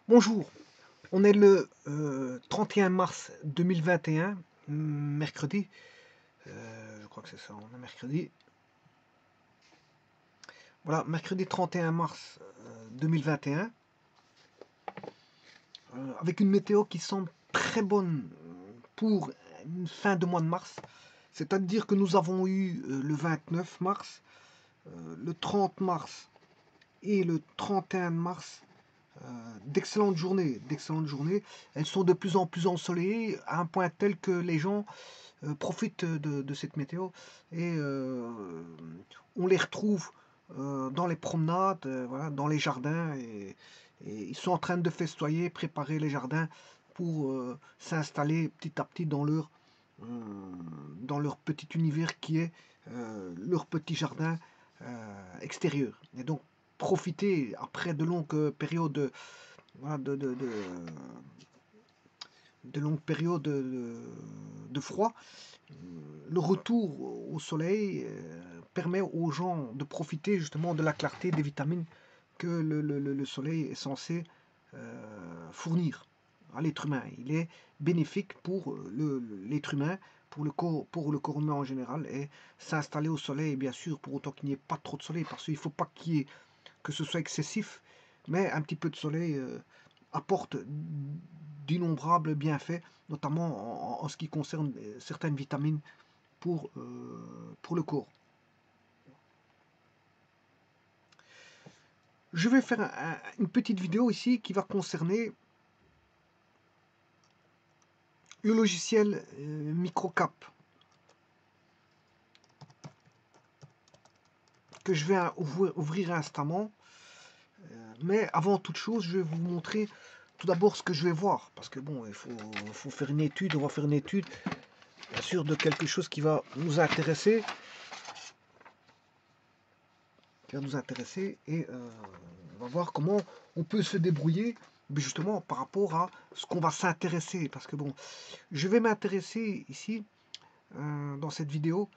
Bonjour, on est le 31 mars 2021, mercredi, je crois que c'est ça, on est mercredi. Voilà, mercredi 31 mars 2021, avec une météo qui semble très bonne pour une fin de mois de mars. C'est-à-dire que nous avons eu le 29 mars, le 30 mars et le 31 mars d'excellentes journées, Elles sont de plus en plus ensoleillées à un point tel que les gens profitent de cette météo et on les retrouve dans les promenades, voilà, dans les jardins et ils sont en train de festoyer, préparer les jardins pour s'installer petit à petit euh, dans leur petit univers qui est leur petit jardin extérieur. Et donc profiter après de longues périodes, voilà, de longues périodes de froid, le retour au soleil permet aux gens de profiter justement de la clarté des vitamines que le soleil est censé fournir à l'être humain. Il est bénéfique pour l'être humain, pour le corps humain en général, et s'installer au soleil, bien sûr, pour autant qu'il n'y ait pas trop de soleil, parce qu'il ne faut pas que ce soit excessif, mais un petit peu de soleil apporte d'innombrables bienfaits, notamment en ce qui concerne certaines vitamines pour le corps. Je vais faire une petite vidéo ici qui va concerner le logiciel Microcap que je vais ouvrir instamment. Mais avant toute chose, je vais vous montrer tout d'abord ce que je vais voir. Parce que bon, il faut faire une étude, on va faire une étude, bien sûr, de quelque chose qui va nous intéresser. Et on va voir comment on peut se débrouiller justement par rapport à ce qu'on va s'intéresser. Parce que bon, je vais m'intéresser ici, dans cette vidéo,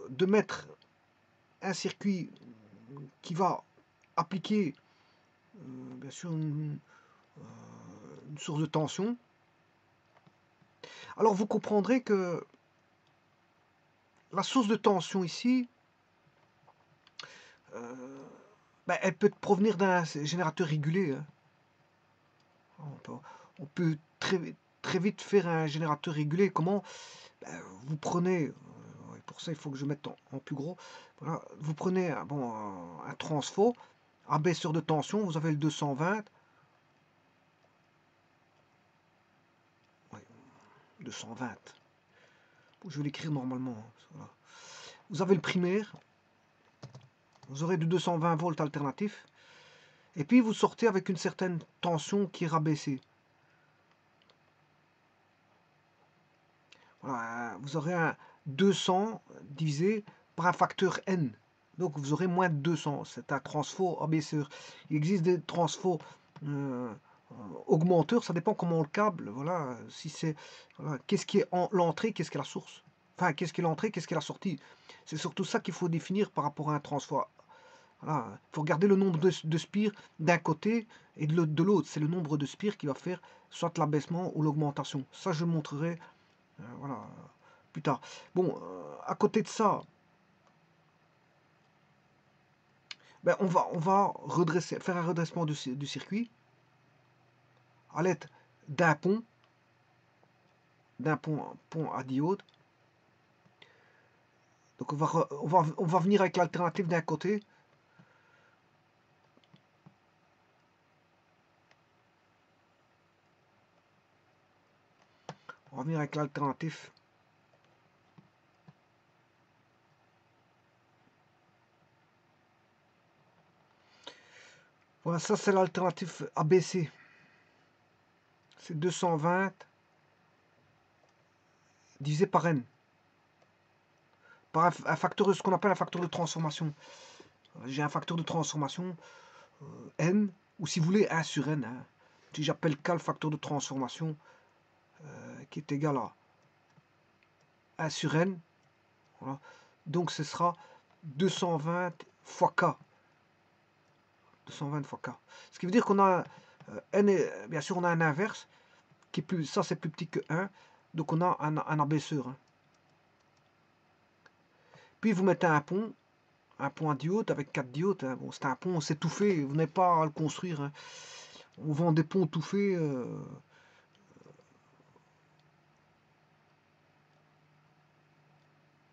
de mettre un circuit qui va appliquer bien sûr une source de tension. Alors vous comprendrez que la source de tension ici, elle peut provenir d'un générateur régulé. Hein. On peut très vite faire un générateur régulé. Comment? Vous prenez, pour ça il faut que je mette en plus gros, voilà, vous prenez un transfo, abaisseur de tension, vous avez le 220, 220, je vais l'écrire normalement, hein, voilà. Vous avez le primaire, vous aurez du 220 volts alternatif, et puis vous sortez avec une certaine tension qui est rabaissée. Voilà, vous aurez un 200 divisé par un facteur n. Donc vous aurez moins de 200. C'est un transfo abaisseur. Il existe des transfos augmenteurs. Ça dépend comment on le câble. Voilà, si c'est voilà, qu'est-ce qui est l'entrée, qu'est-ce qui est la source. Enfin, qu'est-ce qui est l'entrée, qu'est-ce qui est la sortie. C'est surtout ça qu'il faut définir par rapport à un transfo. Voilà, il faut regarder le nombre de spires d'un côté et de l'autre. C'est le nombre de spires qui va faire soit l'abaissement ou l'augmentation. Ça, je montrerai voilà, plus tard. Bon, à côté de ça, on va faire un redressement du circuit à l'aide d'un pont à diode. Donc on va venir avec l'alternative d'un côté. On va venir avec l'alternative. Voilà, ça c'est l'alternative ABC. C'est 220 divisé par N. Par un facteur, ce qu'on appelle un facteur de transformation. J'ai un facteur de transformation N, ou si vous voulez 1 sur N. Hein. Si j'appelle K le facteur de transformation qui est égal à 1 sur N. Voilà. Donc ce sera 220 fois K. 220 fois K. Ce qui veut dire qu'on a N est, bien sûr, on a un inverse, qui est plus, ça c'est plus petit que 1, donc on a un abaisseur. Hein. Puis vous mettez un pont à diode avec 4 diodes. Hein. Bon, c'est un pont, c'est tout fait, vous n'avez pas à le construire. Hein. On vend des ponts tout faits.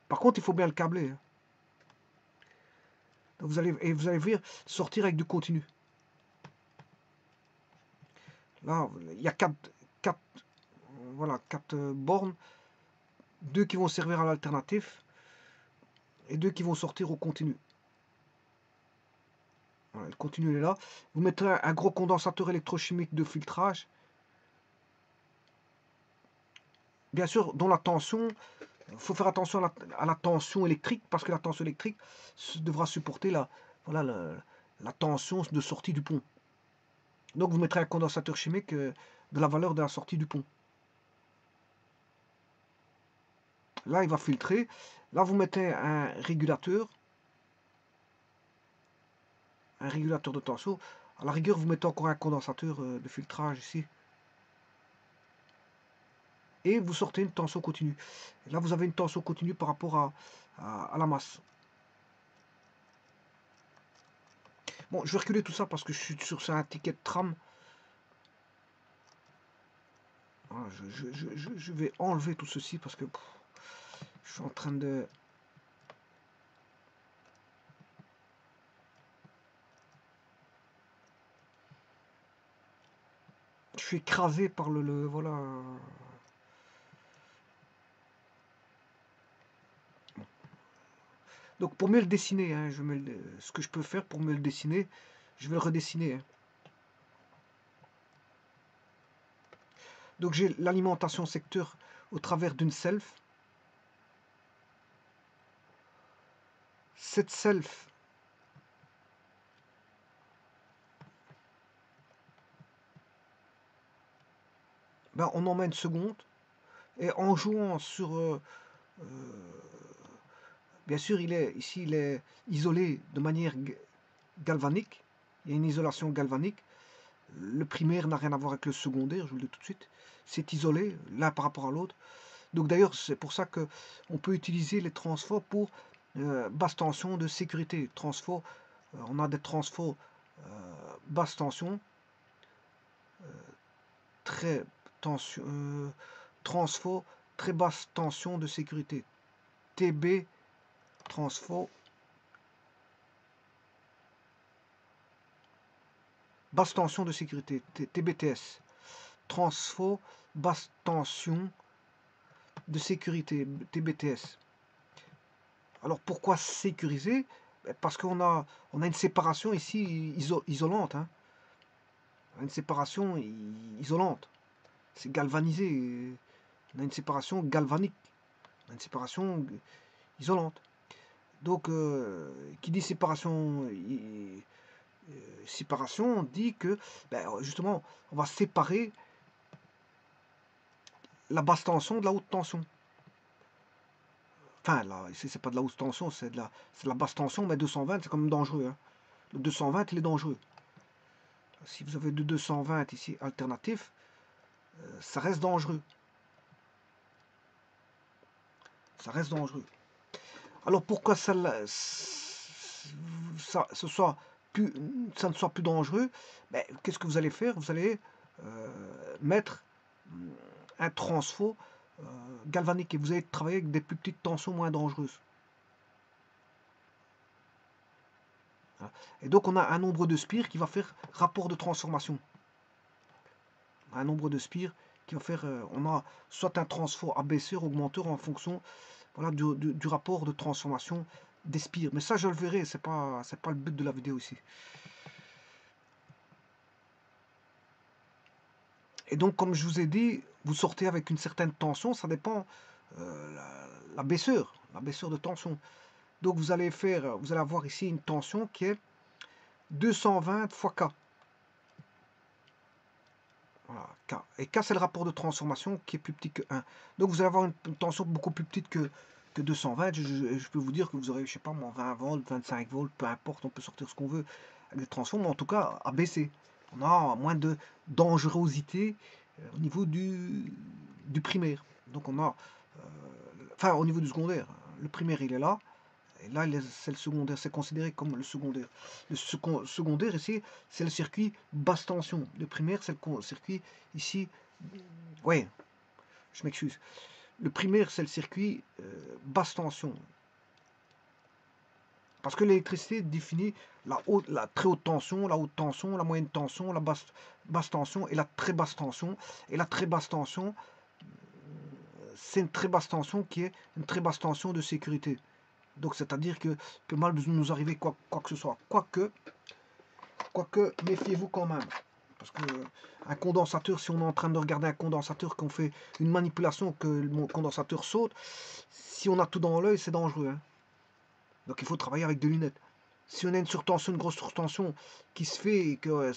Par contre, il faut bien le câbler. Hein. Donc vous allez voir sortir avec du continu. Là, il y a 4 voilà, 4 bornes, 2 qui vont servir à l'alternatif et 2 qui vont sortir au continu. Voilà, le continu est là. Vous mettrez un gros condensateur électrochimique de filtrage. Bien sûr, dans la tension, il faut faire attention à la tension électrique, parce que la tension électrique devra supporter voilà, la tension de sortie du pont. Donc vous mettrez un condensateur chimique de la valeur de la sortie du pont. Là, il va filtrer. Là, vous mettez un régulateur de tension. À la rigueur, vous mettez encore un condensateur de filtrage ici. Et vous sortez une tension continue. Et là, vous avez une tension continue par rapport à la masse. Bon, je vais reculer tout ça parce que je suis sur un ticket de tram. Voilà, je vais enlever tout ceci parce que je suis en train de... Je suis écrasé par voilà... Donc pour mieux le dessiner, hein, ce que je peux faire pour mieux le dessiner, je vais le redessiner. Hein. Donc j'ai l'alimentation secteur au travers d'une self. Cette self ben, on en met une seconde. Et en jouant sur... bien sûr, ici, il est isolé de manière galvanique. Il y a une isolation galvanique. Le primaire n'a rien à voir avec le secondaire, je vous le dis tout de suite. C'est isolé, l'un par rapport à l'autre. Donc d'ailleurs, c'est pour ça qu'on peut utiliser les transforts pour basse tension de sécurité. Transfo, on a des transfos basse tension, très tension, transfo très basse tension de sécurité. TB transfo basse tension de sécurité. TBTS transfo basse tension de sécurité. TBTS. Alors pourquoi sécuriser? Parce qu'on a une séparation ici isolante. Hein. Une séparation isolante. C'est galvanisé. On a une séparation galvanique. On a une séparation isolante. Donc, qui dit séparation, séparation dit que, justement, on va séparer la basse tension de la haute tension. Enfin, là, ici, c'est pas de la haute tension, c'est de la basse tension, mais 220, c'est quand même dangereux. Hein. Le 220, il est dangereux. Si vous avez de 220 ici, alternatif, ça reste dangereux. Ça reste dangereux. Alors, pourquoi ça ne soit plus dangereux? Qu'est-ce que vous allez faire? Vous allez mettre un transfo galvanique et vous allez travailler avec des plus petites tensions moins dangereuses. Et donc on a un nombre de spires qui va faire rapport de transformation. Un nombre de spires qui va faire, on a soit un transfo abaisseur, augmenteur en fonction voilà, du rapport de transformation des spires. Mais ça je le verrai, c'est pas le but de la vidéo ici. Et donc comme je vous ai dit, vous sortez avec une certaine tension, ça dépend la baisseur de tension. Donc vous allez avoir ici une tension qui est 220 fois K. Voilà, K. Et K, c'est le rapport de transformation qui est plus petit que 1. Donc vous allez avoir une tension beaucoup plus petite que 220. Je peux vous dire que vous aurez, je sais pas moi, 20 volts, 25 volts, peu importe, on peut sortir ce qu'on veut avec des transformes, mais en tout cas à baisser. On a moins de dangerosité au niveau du primaire. Donc on a, enfin au niveau du secondaire, le primaire il est là, et là c'est le secondaire, c'est considéré comme le secondaire. Le secondaire ici, c'est le circuit basse tension. Le primaire, c'est le circuit ici, ouais, je m'excuse. Le primaire, c'est le circuit basse tension. Parce que l'électricité définit la très haute tension, la moyenne tension, la basse tension et la très basse tension. Et la très basse tension, c'est une très basse tension qui est une très basse tension de sécurité. Donc c'est-à-dire que peut mal nous arriver quoi que ce soit. Quoique, méfiez-vous quand même. Parce que un condensateur, si on est en train de regarder un condensateur, qu'on fait une manipulation, que le condensateur saute, si on a tout dans l'œil, c'est dangereux. Hein. Donc il faut travailler avec des lunettes. Si on a une surtension, une grosse surtension qui se fait et que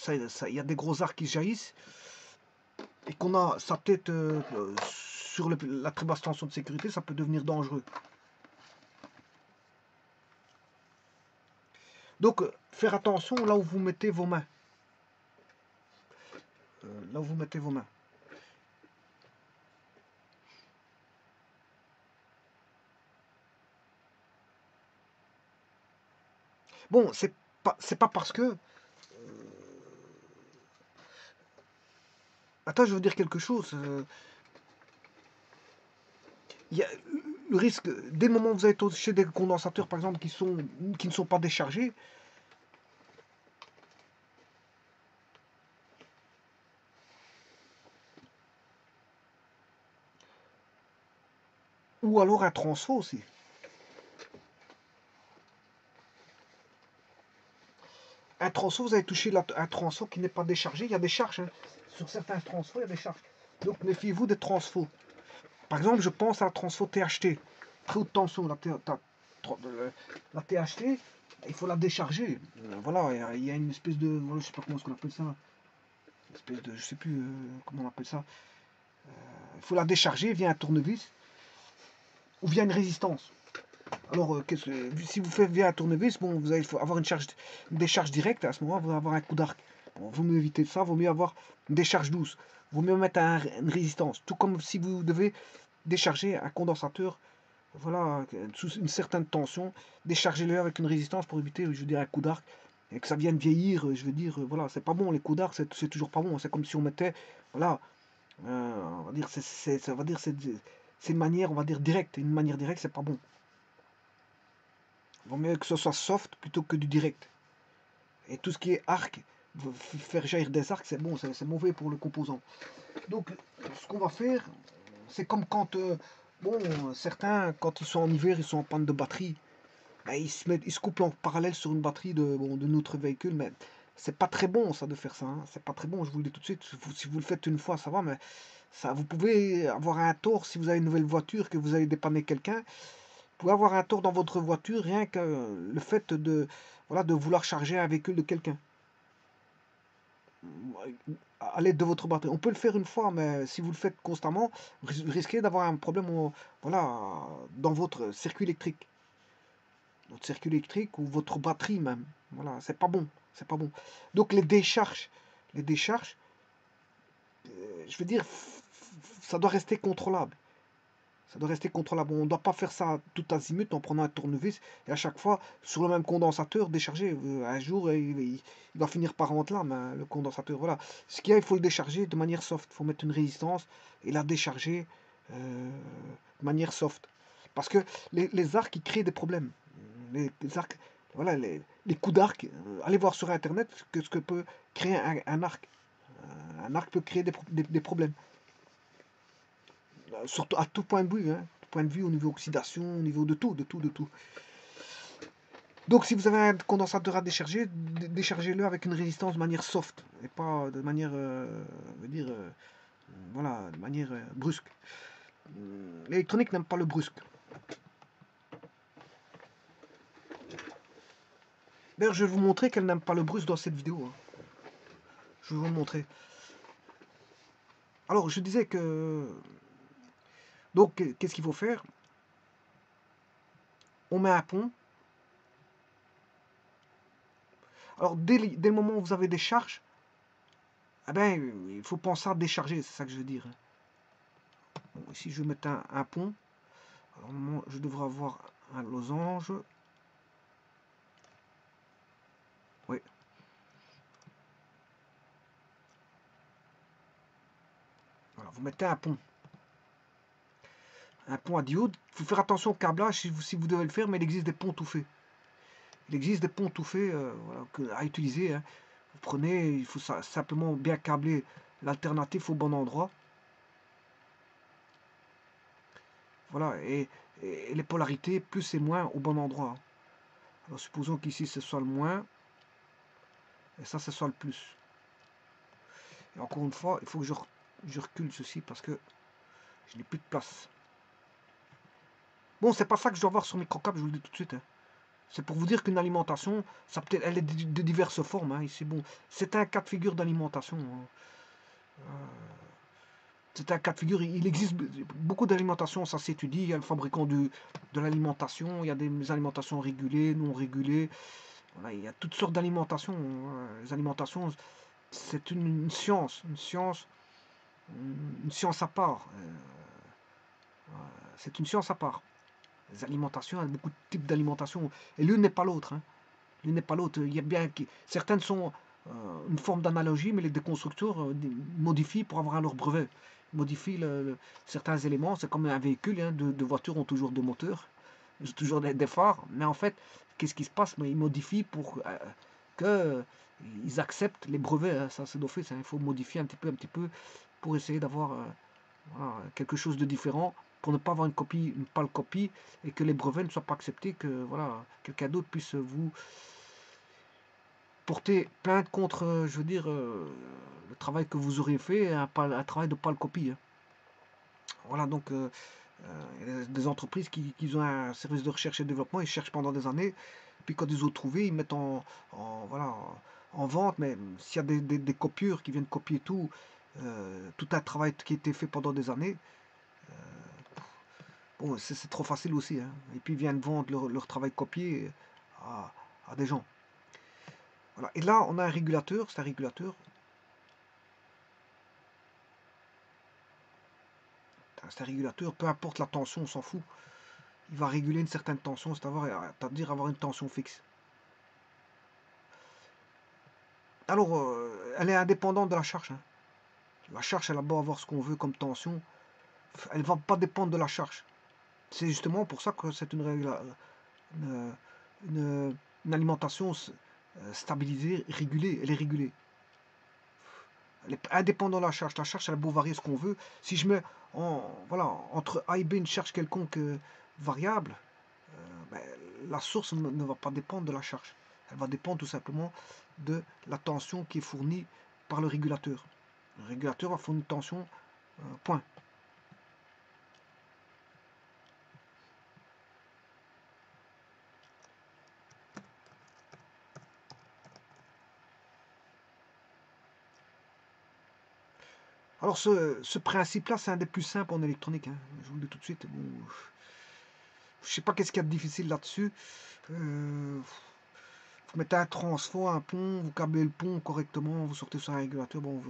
il y a des gros arcs qui jaillissent et qu'on a sa tête sur la très basse tension de sécurité, ça peut devenir dangereux. Donc faire attention là où vous mettez vos mains. Là où vous mettez vos mains. Bon, c'est pas parce que... Attends, je veux dire quelque chose. Il y a le risque, dès le moment où vous avez touché des condensateurs, par exemple, qui ne sont pas déchargés, ou alors un transfo aussi. Un transfo, vous avez touché un transfo qui n'est pas déchargé, il y a des charges. Hein. Sur certains transfos, il y a des charges. Donc méfiez-vous des transfos. Par exemple, je pense à la transfo THT. Très haute tension, la THT, il faut la décharger. Voilà, il y a une espèce de... Voilà, je sais pas comment on appelle ça. Une espèce de... Je sais plus comment on appelle ça. Il faut la décharger via un tournevis ou via une résistance. Alors, si vous faites via un tournevis, bon, vous allez avoir une décharge directe. À ce moment-là, vous allez avoir un coup d'arc. Bon, vaut mieux éviter ça, vaut mieux avoir une décharge douce. Vaut mieux mettre une résistance. Tout comme si vous devez décharger un condensateur, voilà, sous une certaine tension, déchargez-le avec une résistance pour éviter, je veux dire, un coup d'arc et que ça vienne vieillir. Je veux dire, voilà, c'est pas bon les coups d'arc, c'est toujours pas bon. C'est comme si on mettait, voilà, on va dire, c'est une manière, on va dire directe. Une manière directe, c'est pas bon. Il vaut mieux que ce soit soft plutôt que du direct. Et tout ce qui est arc, faire jaillir des arcs, c'est bon, c'est mauvais pour le composant. Donc, ce qu'on va faire, c'est comme quand, bon, certains, quand ils sont en hiver, ils sont en panne de batterie, ben, ils se coupent en parallèle sur une batterie de notre véhicule, mais c'est pas très bon ça de faire ça. Hein. C'est pas très bon, je vous le dis tout de suite. Si vous le faites une fois, ça va, mais ça, vous pouvez avoir un tort si vous avez une nouvelle voiture, que vous allez dépanner quelqu'un. Vous pouvez avoir un tort dans votre voiture rien que le fait de, voilà, de vouloir charger un véhicule de quelqu'un à l'aide de votre batterie. On peut le faire une fois, mais si vous le faites constamment, vous risquez d'avoir un problème voilà, dans votre circuit électrique. Votre circuit électrique ou votre batterie même. Voilà, c'est pas bon. C'est pas bon. Donc les décharges, je veux dire, ça doit rester contrôlable. Ça doit rester contrôlable. On ne doit pas faire ça tout azimut en prenant un tournevis et à chaque fois sur le même condensateur décharger. Un jour, il va finir par rentrer là, mais le condensateur, voilà. Ce qu'il y a, il faut le décharger de manière soft. Il faut mettre une résistance et la décharger de manière soft. Parce que les arcs, ils créent des problèmes. Les arcs, voilà, les coups d'arc, allez voir sur Internet ce que peut créer un arc. Un arc peut créer des problèmes. Surtout à tout point de vue, hein, point de vue au niveau oxydation, au niveau de tout. Donc si vous avez un condensateur à décharger, déchargez-le avec une résistance de manière soft et pas de manière, voilà, de manière brusque. L'électronique n'aime pas le brusque. D'ailleurs, je vais vous montrer qu'elle n'aime pas le brusque dans cette vidéo. Hein. Je vais vous montrer. Alors, je disais que... Donc, qu'est-ce qu'il faut faire? On met un pont. Alors, dès le moment où vous avez des charges, eh ben, il faut penser à décharger, c'est ça que je veux dire. Bon, ici, je vais mettre un pont. Alors, moi, je devrais avoir un losange. Oui. Voilà, vous mettez un pont. Un pont à diode. Il faut faire attention au câblage si vous devez le faire, mais il existe des ponts tout faits. Il existe des ponts tout faits voilà, à utiliser. Hein. Vous prenez, il faut simplement bien câbler l'alternatif au bon endroit. Voilà, et les polarités, plus et moins au bon endroit. Alors supposons qu'ici ce soit le moins, et ça ce soit le plus. Et encore une fois, il faut que je recule ceci parce que je n'ai plus de place. Bon, c'est pas ça que je dois voir sur microcap, je vous le dis tout de suite. Hein. C'est pour vous dire qu'une alimentation, ça peut elle est de diverses formes. Hein, ici, bon, c'est un cas de figure d'alimentation. Hein. C'est un cas de figure. Il existe beaucoup d'alimentations, ça s'étudie. Il y a le fabricant de l'alimentation, il y a des alimentations régulées, non régulées. Voilà, il y a toutes sortes d'alimentations. Les alimentations, c'est une science, une science à part. C'est une science à part. Les alimentations, il y a beaucoup de types d'alimentation. Et l'une n'est pas l'autre. Hein. L'une n'est pas l'autre. Il y a bien certaines sont une forme d'analogie, mais les constructeurs modifient pour avoir leur brevet. Ils modifient certains éléments. C'est comme un véhicule. Hein. Deux voitures ont toujours deux moteurs. Ils ont toujours des phares. Mais en fait, qu'est-ce qui se passe? Ils modifient pour qu'ils acceptent les brevets. Hein. Ça, c'est d'office. Hein. Il faut modifier un petit peu pour essayer d'avoir voilà, quelque chose de différent, pour ne pas avoir une pâle copie, et que les brevets ne soient pas acceptés, que voilà, quelqu'un d'autre puisse vous porter plainte contre, je veux dire, le travail que vous aurez fait, un travail de pâle copie. Hein. Voilà, donc il y a des entreprises qui ont un service de recherche et développement, ils cherchent pendant des années, puis quand ils ont trouvé, ils mettent voilà, en vente, mais s'il y a des copieurs qui viennent copier tout un travail qui a été fait pendant des années, bon, c'est trop facile aussi. Hein. Et puis ils viennent vendre leur travail copié à des gens. Voilà. Et là, on a un régulateur. C'est un régulateur. C'est un régulateur, peu importe la tension, on s'en fout. Il va réguler une certaine tension, c'est-à-dire avoir une tension fixe. Alors, elle est indépendante de la charge. Hein. La charge, elle a beau avoir ce qu'on veut comme tension, elle ne va pas dépendre de la charge. C'est justement pour ça que c'est une alimentation stabilisée, régulée. Elle est régulée. Elle est indépendante de la charge. La charge, elle a beau varier ce qu'on veut. Si je mets voilà, entre A et B une charge quelconque variable, ben, la source ne va pas dépendre de la charge. Elle va dépendre tout simplement de la tension qui est fournie par le régulateur. Le régulateur va fournir une tension, point. Alors ce principe-là, c'est un des plus simples en électronique. Hein. Je vous le dis tout de suite. Bon, je ne sais pas qu'est-ce qu'il y a de difficile là-dessus. Vous mettez un transfo, un pont, vous câblez le pont correctement, vous sortez sur un régulateur. Bon,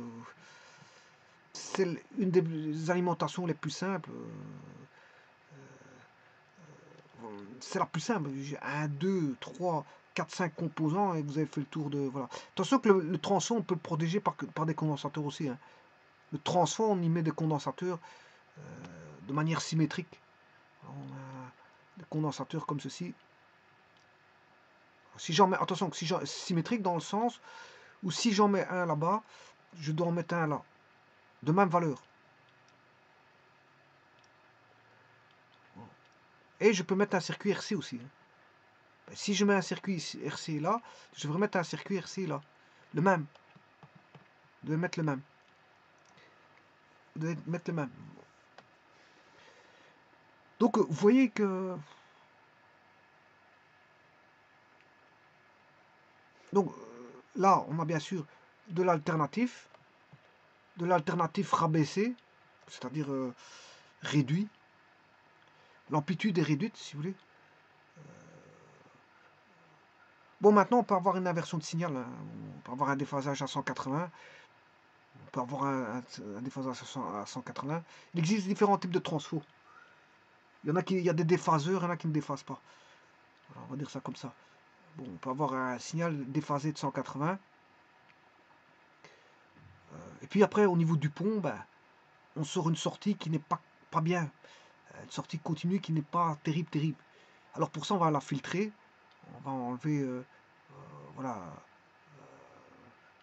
c'est une des alimentations les plus simples. C'est la plus simple. J'ai 1, 2, 3, 4, 5 composants et vous avez fait le tour de... Voilà. Attention que le transfo, on peut le protéger par des condensateurs aussi. Hein. Le transfo, on y met des condensateurs de manière symétrique. Alors, on a des condensateurs comme ceci. Si j'en mets, attention, si symétrique dans le sens où si j'en mets un là-bas, je dois en mettre un là, de même valeur. Et je peux mettre un circuit RC aussi. Hein. Si je mets un circuit RC là, je devrais mettre un circuit RC là. Le même. Vous devez mettre le même. Vous devez mettre le même. Donc, vous voyez que... Donc, là, on a bien sûr de l'alternatif rabaissé, c'est-à-dire réduit. L'amplitude est réduite, si vous voulez. Bon, maintenant, on peut avoir une inversion de signal. Hein. On peut avoir un déphasage à 180. peut avoir un déphasage à 180. Il existe différents types de transfo. Il y a des déphaseurs, il y en a qui ne déphasent pas. Alors, on va dire ça comme ça. Bon, on peut avoir un signal déphasé de 180. Et puis après, au niveau du pont, ben, on sort une sortie qui n'est pas bien. Une sortie continue qui n'est pas terrible. Alors pour ça, on va la filtrer. On va enlever voilà,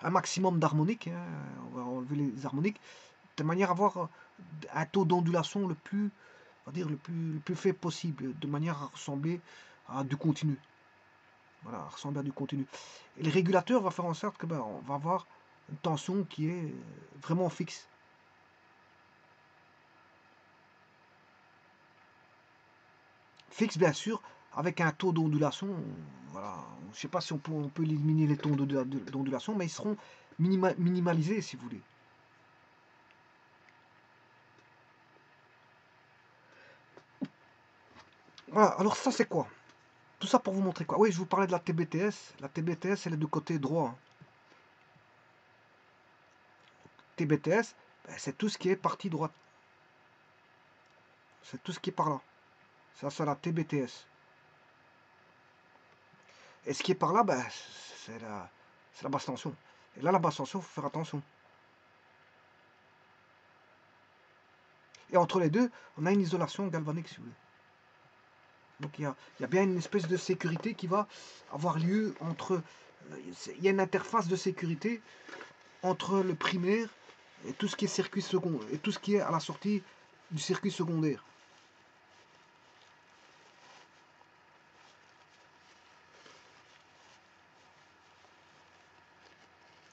un maximum d'harmoniques. Hein. On va enlever les harmoniques de manière à avoir un taux d'ondulation le plus, on va dire, le plus faible possible, de manière à ressembler à du continu. Voilà, à ressembler à du continu. Et le régulateur va faire en sorte que ben, on va avoir une tension qui est vraiment fixe. Fixe, bien sûr, avec un taux d'ondulation. Voilà. Je ne sais pas si on peut éliminer les taux d'ondulation, mais ils seront minimalisés, si vous voulez. Voilà, alors ça c'est quoi? Tout ça pour vous montrer quoi? Oui, je vous parlais de la TBTS. La TBTS, elle est de côté droit. TBTS, ben, c'est tout ce qui est partie droite. C'est tout ce qui est par là. Ça, c'est la TBTS. Et ce qui est par là, ben, c'est la basse tension. Et là, la basse tension, il faut faire attention. Et entre les deux, on a une isolation galvanique, si vous voulez. Donc il y a bien une espèce de sécurité qui va avoir lieu entre... Il y a une interface de sécurité entre le primaire et tout ce qui est circuit secondaire, et tout ce qui est à la sortie du circuit secondaire.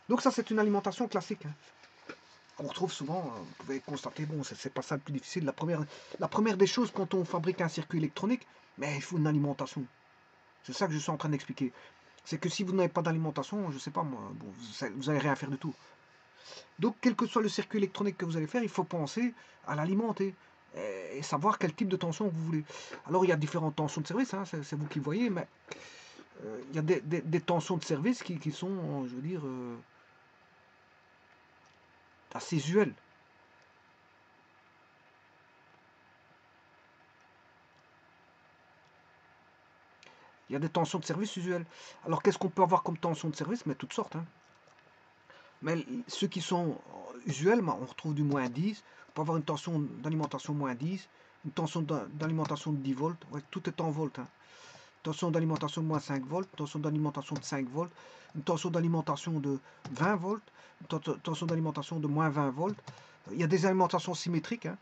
Donc ça, c'est une alimentation classique. Hein. On retrouve souvent, vous pouvez constater, bon, c'est pas ça le plus difficile. La première des choses quand on fabrique un circuit électronique, mais il faut une alimentation. C'est ça que je suis en train d'expliquer. C'est que si vous n'avez pas d'alimentation, je sais pas moi, bon, vous n'allez rien faire du tout. Donc, quel que soit le circuit électronique que vous allez faire, il faut penser à l'alimenter et savoir quel type de tension vous voulez. Alors, il y a différentes tensions de service, hein, c'est vous qui voyez, mais il y a des tensions de service qui sont, je veux dire, assez usuelles. Il y a des tensions de service usuelles. Alors, qu'est-ce qu'on peut avoir comme tension de service? Mais toutes sortes. Hein. Mais ceux qui sont usuels, on retrouve du moins 10. On peut avoir une tension d'alimentation moins 10, une tension d'alimentation de 10 volts. Ouais, tout est en volts. Hein. Tension d'alimentation de moins 5 volts, tension d'alimentation de 5 volts, une tension d'alimentation de 20 volts, une tension d'alimentation de moins 20 volts. Il y a des alimentations symétriques hein,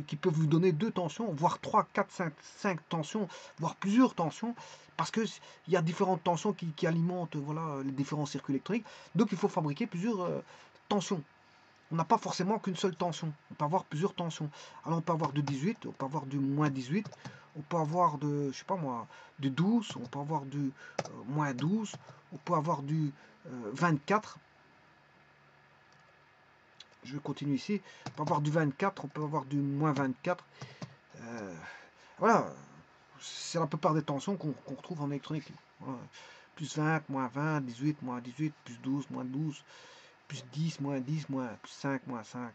qui peuvent vous donner 2 tensions, voire 3, 4, 5 tensions, voire plusieurs tensions, parce qu'il y a différentes tensions qui alimentent voilà, les différents circuits électriques. Donc il faut fabriquer plusieurs tensions. On n'a pas forcément qu'une seule tension. On peut avoir plusieurs tensions. Alors on peut avoir de 18, on peut avoir du moins 18, on peut avoir de, je sais pas moi, de 12, on peut avoir du moins 12, on peut avoir du 24. Je continue ici. On peut avoir du 24, on peut avoir du moins 24. Voilà, c'est la plupart des tensions qu'on retrouve en électronique. Voilà. Plus 20, moins 20, 18, moins 18, plus 12, moins 12, plus 10, moins 10, moins plus 5, moins 5.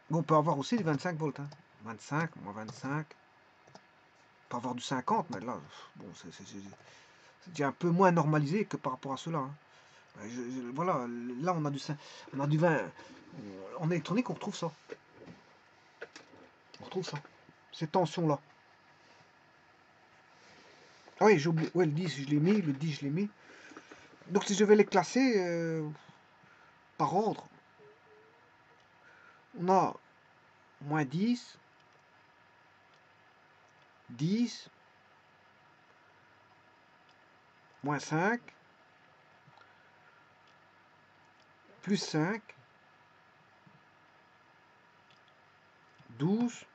Bon, on peut avoir aussi du 25 volts. Hein. 25, moins 25. On peut avoir du 50, mais là, bon, c'est déjà un peu moins normalisé que par rapport à cela. Hein. Voilà, là on a du 20. En électronique, on retrouve ça. On retrouve ça. Ces tensions-là. Ah oui, j'ai oublié. Ouais, le 10, je l'ai mis. Le 10, je l'ai mis. Donc, si je vais les classer par ordre, on a moins 10, 10, moins 5, plus 5, 12,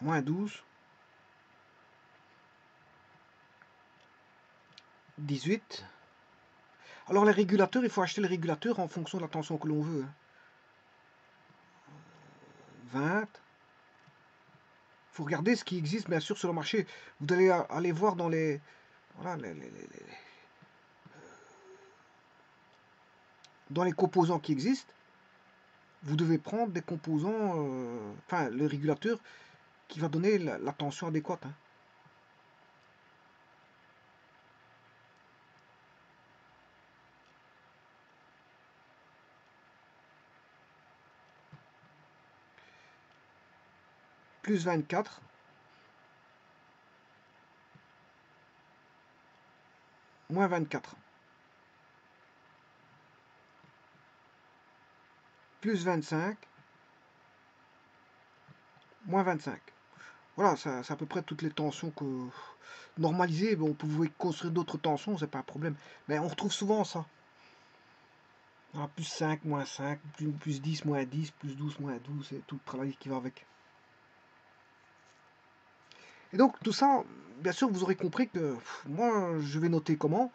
moins 12, 18. Alors les régulateurs, il faut acheter le régulateur en fonction de la tension que l'on veut. 20, faut regarder ce qui existe, bien sûr, sur le marché. Vous allez aller voir dans les... Voilà, dans les composants qui existent, vous devez prendre des composants, enfin, le régulateur qui va donner la tension adéquate. Hein. Plus 24. Moins 24. Plus 25. Moins 25. Voilà, c'est à peu près toutes les tensions que... Normalisées, bon, vous pouvez construire d'autres tensions, c'est pas un problème. Mais on retrouve souvent ça. Ah, plus 5, moins 5, plus 10, moins 10, plus 12, moins 12, et tout le travail qui va avec. Et donc, tout ça, bien sûr, vous aurez compris que moi, je vais noter comment.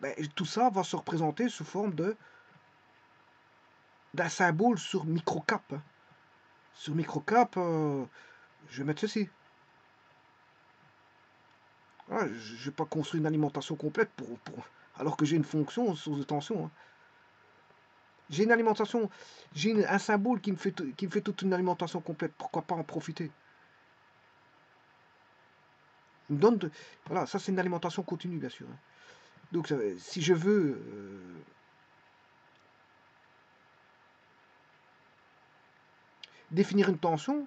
Ben, tout ça va se représenter sous forme d'un symbole sur microcap. Hein. Sur microcap, je vais mettre ceci. Voilà, je ne vais pas construire une alimentation complète alors que j'ai une fonction, source de tension. Hein. J'ai une alimentation, j'ai un symbole qui me fait toute une alimentation complète. Pourquoi pas en profiter? Il me donne voilà, ça c'est une alimentation continue, bien sûr. Hein. Donc, si je veux définir une tension,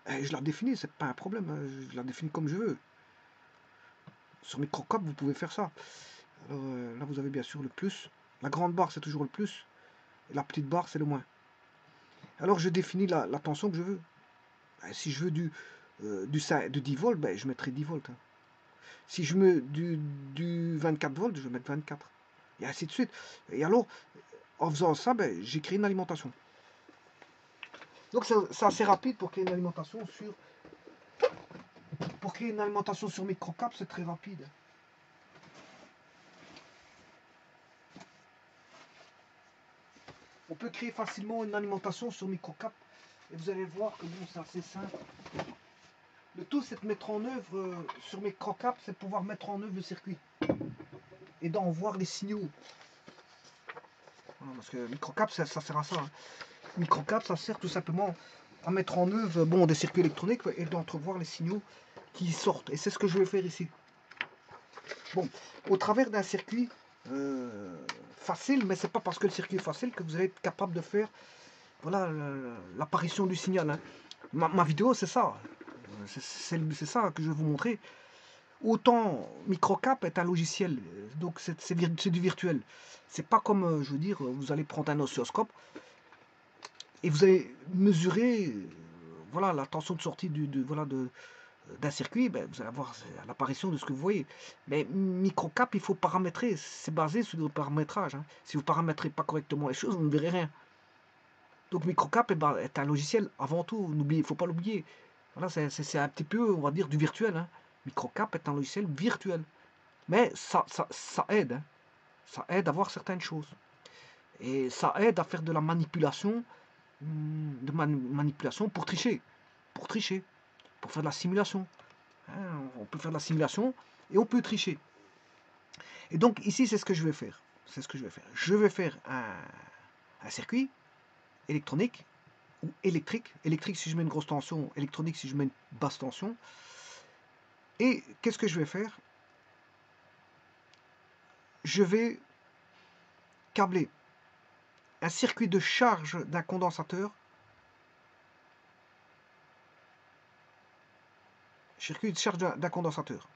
je la définis, c'est pas un problème. Hein, je la définis comme je veux. Sur microcap, vous pouvez faire ça. Alors, là, vous avez bien sûr le plus. La grande barre, c'est toujours le plus. Et la petite barre, c'est le moins. Alors, je définis la tension que je veux. Si je veux de 10 volts, ben, je mettrai 10 volts. Hein. Si je veux du 24 volts, je vais mettre 24. Et ainsi de suite. Et alors, en faisant ça, ben, j'ai créé une alimentation. Donc, c'est assez rapide pour créer une alimentation sur... Pour créer une alimentation sur microcap, c'est très rapide. On peut créer facilement une alimentation sur microcap. Et vous allez voir que bon, c'est assez simple. Le tout, c'est de mettre en œuvre, sur microcap, c'est de pouvoir mettre en œuvre le circuit. Et d'en voir les signaux. Voilà, parce que microcap, ça sert à ça. Hein. Microcap, ça sert tout simplement à mettre en œuvre des circuits électroniques et d'entrevoir les signaux qui sortent. Et c'est ce que je vais faire ici. Bon, au travers d'un circuit facile, mais c'est pas parce que le circuit est facile que vous allez être capable de faire voilà l'apparition du signal. Hein. Ma vidéo, c'est ça. C'est ça que je vais vous montrer. Autant Microcap est un logiciel, donc c'est du virtuel. C'est pas comme, je veux dire, vous allez prendre un oscilloscope et vous allez mesurer voilà, la tension de sortie d'un circuit, ben, vous allez avoir l'apparition de ce que vous voyez. Mais microcap, il faut paramétrer, c'est basé sur le paramétrage. Hein. Si vous ne paramétrez pas correctement les choses, vous ne verrez rien. Donc microcap est un logiciel avant tout, il ne faut pas l'oublier. Voilà, c'est un petit peu, on va dire, du virtuel. Hein. Microcap est un logiciel virtuel. Mais ça aide. Hein. Ça aide à voir certaines choses. Et ça aide à faire de la manipulation, manipulation pour tricher. Pour tricher. Pour faire de la simulation. Hein, on peut faire de la simulation et on peut tricher. Et donc ici, c'est ce que je vais faire. C'est ce que je vais faire. Je vais faire un circuit électronique ou électrique. Électrique si je mets une grosse tension, électronique si je mets une basse tension. Et qu'est-ce que je vais faire? Je vais câbler un circuit de charge d'un condensateur. Circuit de charge d'un condensateur.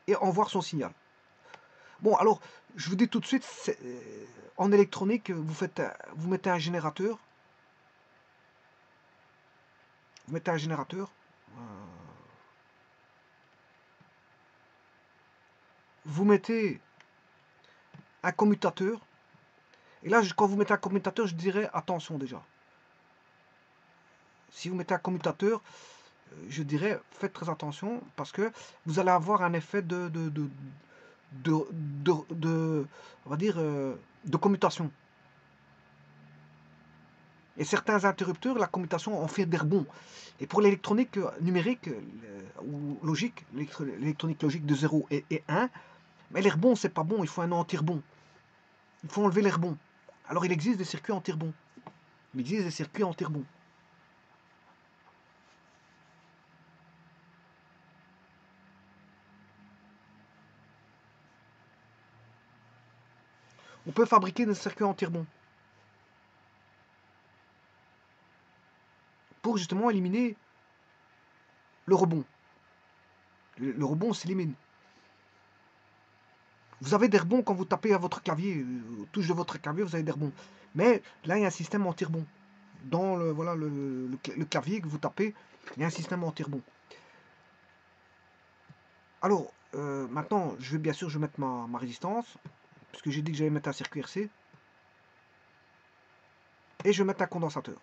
Et en voir son signal. Bon, alors, je vous dis tout de suite, en électronique, vous mettez un générateur. Vous mettez un générateur. Vous mettez un commutateur. Et là, quand vous mettez un commutateur, je dirais attention déjà. Si vous mettez un commutateur, je dirais faites très attention parce que vous allez avoir un effet on va dire, de commutation. Et certains interrupteurs, la commutation en fait des rebonds. Et pour l'électronique numérique ou logique, l'électronique logique de 0 et 1, mais les rebonds, c'est pas bon, il faut un anti-rebond. Il faut enlever les rebonds. Alors il existe des circuits anti-rebonds. Il existe des circuits anti-rebonds. On peut fabriquer des circuits anti-rebonds pour justement éliminer le rebond. Le rebond s'élimine. Vous avez des rebonds quand vous tapez à votre clavier, aux touches de votre clavier, vous avez des rebonds. Mais là, il y a un système anti-rebond. Dans le, voilà, le clavier que vous tapez, il y a un système anti-rebond. Alors, maintenant, je vais bien sûr je vais mettre ma résistance, puisque j'ai dit que j'allais mettre un circuit RC. Et je vais mettre un condensateur.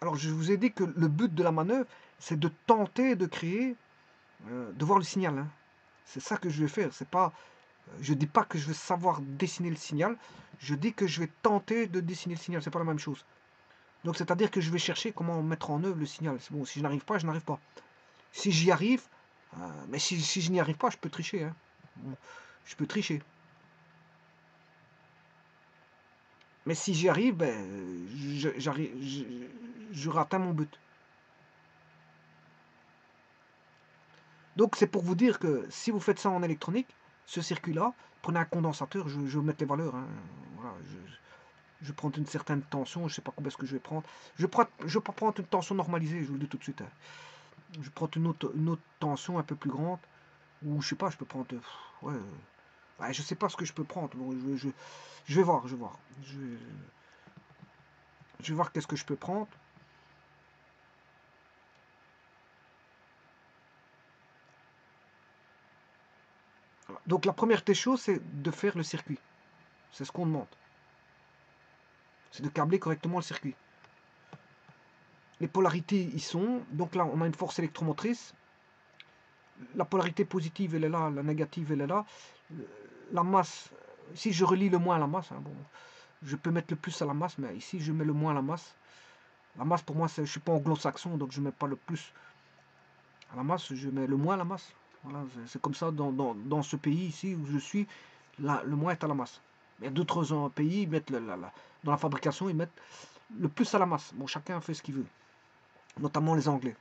Alors, je vous ai dit que le but de la manœuvre, c'est de tenter de créer, de voir le signal. Hein. C'est ça que je vais faire. C'est pas, je dis pas que je vais savoir dessiner le signal. Je dis que je vais tenter de dessiner le signal. C'est pas la même chose. Donc, c'est-à-dire que je vais chercher comment mettre en œuvre le signal. C'est bon, si je n'arrive pas, je n'arrive pas. Si j'y arrive, mais si je n'y arrive pas, je peux tricher. Hein. Bon, je peux tricher. Mais si j'y arrive, ben, j'aurai atteint mon but. Donc c'est pour vous dire que si vous faites ça en électronique, ce circuit-là, prenez un condensateur, je vais mettre les valeurs. Hein, voilà, je prends une certaine tension, je ne sais pas combien est-ce que je vais prendre. Je ne vais pas prendre une tension normalisée, je vous le dis tout de suite. Hein. Je prends une autre tension un peu plus grande, ou je sais pas, je peux prendre... ouais, je sais pas ce que je peux prendre. Bon, je vais voir, je vais voir. Je vais voir qu'est-ce que je peux prendre. Donc la première des choses, c'est de faire le circuit. C'est ce qu'on demande. C'est de câbler correctement le circuit. Les polarités y sont. Donc là, on a une force électromotrice. La polarité positive, elle est là. La négative, elle est là. La masse, si je relie le moins à la masse, hein, bon, je peux mettre le plus à la masse, mais ici, je mets le moins à la masse. La masse, pour moi, je ne suis pas anglo-saxon, donc je ne mets pas le plus à la masse, je mets le moins à la masse. Voilà, c'est comme ça dans ce pays ici où je suis, là, le moins est à la masse. Il y a d'autres pays, ils mettent dans la fabrication, ils mettent le plus à la masse. Bon, chacun fait ce qu'il veut, notamment les Anglais.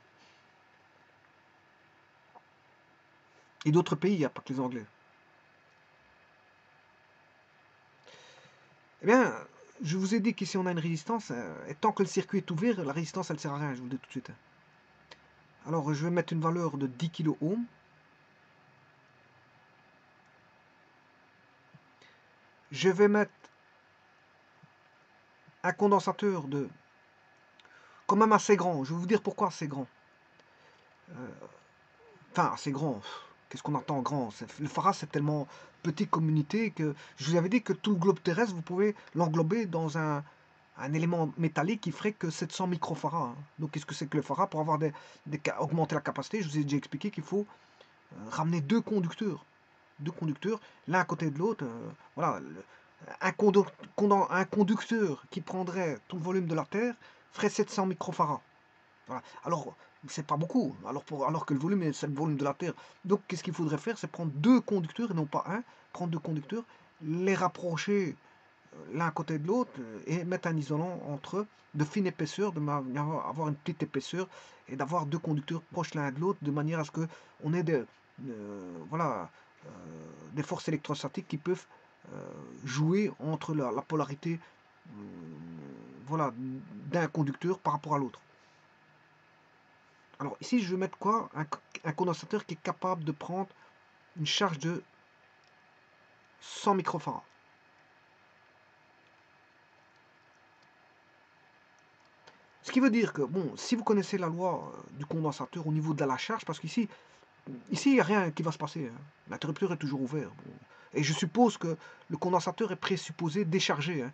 Et d'autres pays, il n'y a pas que les Anglais. Eh bien, je vous ai dit qu'ici on a une résistance, et tant que le circuit est ouvert, la résistance, elle ne sert à rien, je vous le dis tout de suite. Alors, je vais mettre une valeur de 10 kΩ. Je vais mettre un condensateur de quand même assez grand. Je vais vous dire pourquoi assez grand. Enfin, assez grand. Qu'est-ce qu'on entend grand? Le Farad, c'est tellement petite communauté que je vous avais dit que tout le globe terrestre, vous pouvez l'englober dans un élément métallique qui ferait que 700 microfarads. Hein. Donc, qu'est-ce que c'est que le Farad? Pour avoir augmenter la capacité, je vous ai déjà expliqué qu'il faut ramener deux conducteurs. Deux conducteurs, l'un à côté de l'autre. Voilà. Un conducteur qui prendrait tout le volume de la Terre ferait 700 microfarads. Voilà. Alors, c'est pas beaucoup, alors que le volume, c'est le volume de la Terre. Donc, qu'est-ce qu'il faudrait faire? C'est prendre deux conducteurs, et non pas un, prendre deux conducteurs, les rapprocher l'un à côté de l'autre, et mettre un isolant entre eux, de fine épaisseur, de avoir une petite épaisseur, et d'avoir deux conducteurs proches l'un de l'autre, de manière à ce qu'on ait voilà, des forces électrostatiques qui peuvent jouer entre la polarité voilà, d'un conducteur par rapport à l'autre. Alors ici, je vais mettre quoi? Un condensateur qui est capable de prendre une charge de 100 microfarads. Ce qui veut dire que, bon, si vous connaissez la loi du condensateur au niveau de la charge, parce qu'ici, il n'y a rien qui va se passer. Hein. L'interrupteur est toujours ouvert. Bon. Et je suppose que le condensateur est présupposé déchargé. Hein.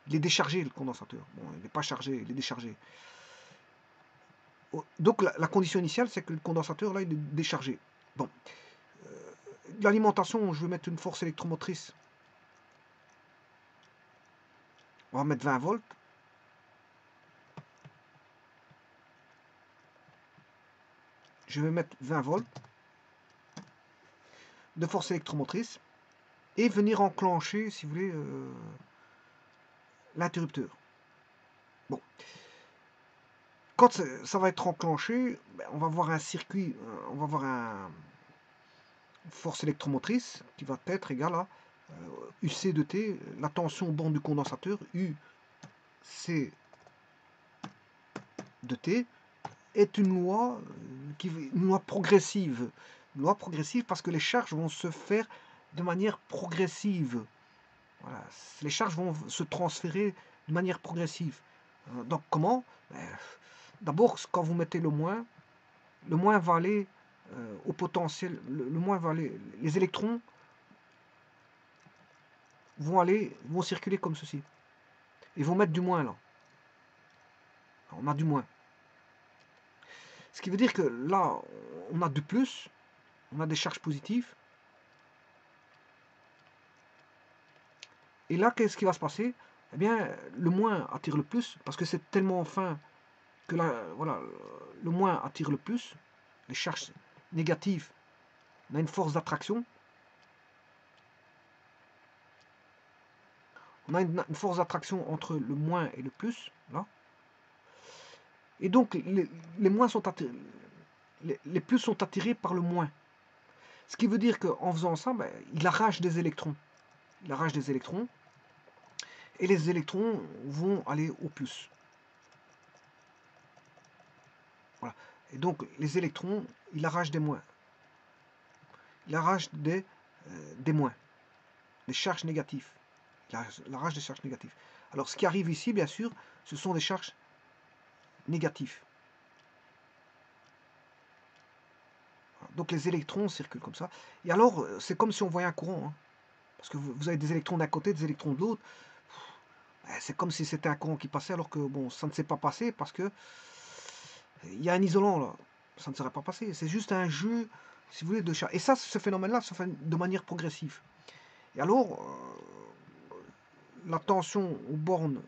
Il est déchargé, le condensateur. Bon, il n'est pas chargé, il est déchargé. Donc la condition initiale, c'est que le condensateur, là, il est déchargé. Bon. L'alimentation, je vais mettre une force électromotrice On va mettre 20 volts. Je vais mettre 20 volts de force électromotrice et venir enclencher, si vous voulez, l'interrupteur. Bon. Quand ça va être enclenché, on va voir un circuit, on va voir une force électromotrice qui va être égale à UC de T, la tension aux bornes du condensateur, UC de T, est une loi, une loi progressive. Une loi progressive parce que les charges vont se faire de manière progressive. Voilà. Les charges vont se transférer de manière progressive. Donc comment? D'abord, quand vous mettez le moins va aller au potentiel, le moins va aller, les électrons vont circuler comme ceci. Et vont mettre du moins là. On a du moins. Ce qui veut dire que là, on a du plus, on a des charges positives. Et là, qu'est-ce qui va se passer? Eh bien, le moins attire le plus, parce que c'est tellement fin que là, voilà, le moins attire le plus. Les charges négatives, on a une force d'attraction. On a une force d'attraction entre le moins et le plus, là. Et donc, les moins sont attirés, les plus sont attirés par le moins. Ce qui veut dire qu'en faisant ça, il arrache des électrons. Il arrache des électrons. Et les électrons vont aller au plus. Voilà. Et donc, les électrons, il arrache des moins. Il arrache des moins. Des charges négatives. Il arrache des charges négatives. Alors, ce qui arrive ici, bien sûr, ce sont des charges négatives. Donc les électrons circulent comme ça. Et alors, c'est comme si on voyait un courant. Hein. Parce que vous avez des électrons d'un côté, des électrons de l'autre. C'est comme si c'était un courant qui passait, alors que bon, ça ne s'est pas passé parce que il y a un isolant là. Ça ne serait pas passé. C'est juste un jeu, si vous voulez, de charge. Et ça, ce phénomène-là se fait de manière progressive. Et alors, la tension aux bornes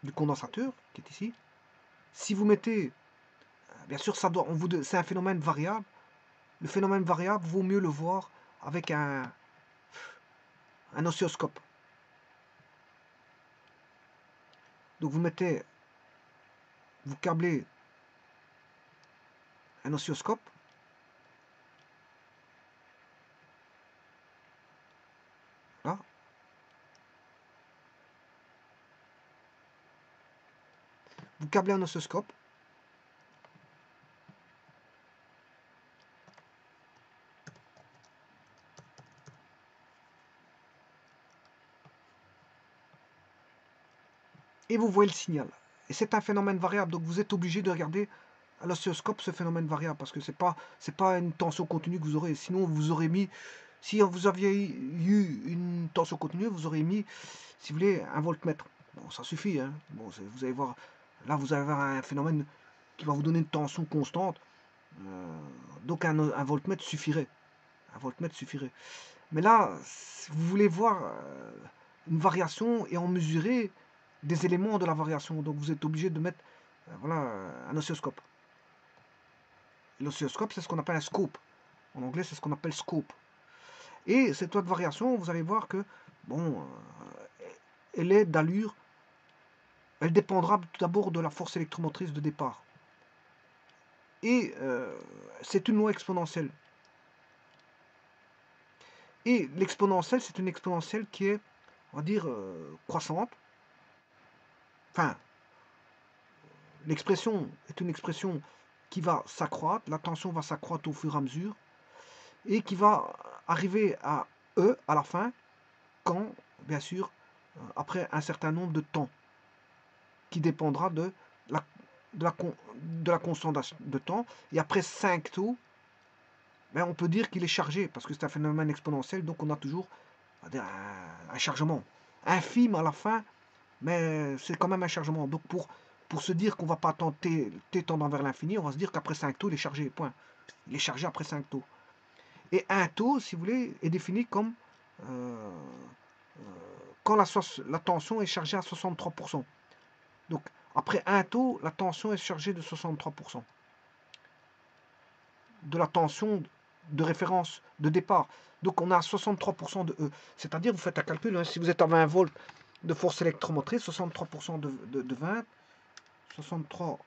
du condensateur, qui est ici, si vous mettez, bien sûr, ça doit, c'est un phénomène variable. Le phénomène variable, vaut mieux le voir avec un oscilloscope. Donc vous câblez un oscilloscope. Là. Vous câblez un oscilloscope. Et vous voyez le signal. Et c'est un phénomène variable, donc vous êtes obligé de regarder à l'oscilloscope ce phénomène variable, parce que c'est pas une tension continue que vous aurez. Sinon, vous aurez mis, si vous aviez eu une tension continue, vous aurez mis, si vous voulez, un voltmètre. Bon, ça suffit. Hein. Bon, vous allez voir, là, vous allez avoir un phénomène qui va vous donner une tension constante. Donc, un voltmètre suffirait. Un voltmètre suffirait. Mais là, si vous voulez voir une variation et en mesurer des éléments de la variation. Donc vous êtes obligé de mettre voilà, un oscilloscope. L'oscilloscope, c'est ce qu'on appelle un scope. En anglais, c'est ce qu'on appelle scope. Et cette loi de variation, vous allez voir que, bon, elle est d'allure, elle dépendra tout d'abord de la force électromotrice de départ. Et c'est une loi exponentielle. Et l'exponentielle, c'est une exponentielle qui est, on va dire, croissante. Enfin, l'expression est une expression qui va s'accroître, la tension va s'accroître au fur et à mesure, et qui va arriver à E à la fin, quand, bien sûr, après un certain nombre de temps, qui dépendra de la constante de temps, et après 5 taux, on peut dire qu'il est chargé, parce que c'est un phénomène exponentiel, donc on a toujours un chargement infime à la fin, mais c'est quand même un chargement. Donc pour se dire qu'on ne va pas attendre t tendant vers l'infini, on va se dire qu'après 5 taux, il est chargé, point. Il est chargé après 5 taux. Et un taux, si vous voulez, est défini comme quand la tension est chargée à 63%. Donc, après un taux, la tension est chargée de 63%. De la tension de référence de départ. Donc, on a 63% de E. C'est-à-dire, vous faites un calcul, hein, si vous êtes à 20 volts de force électromotrice, 63% de 20, 63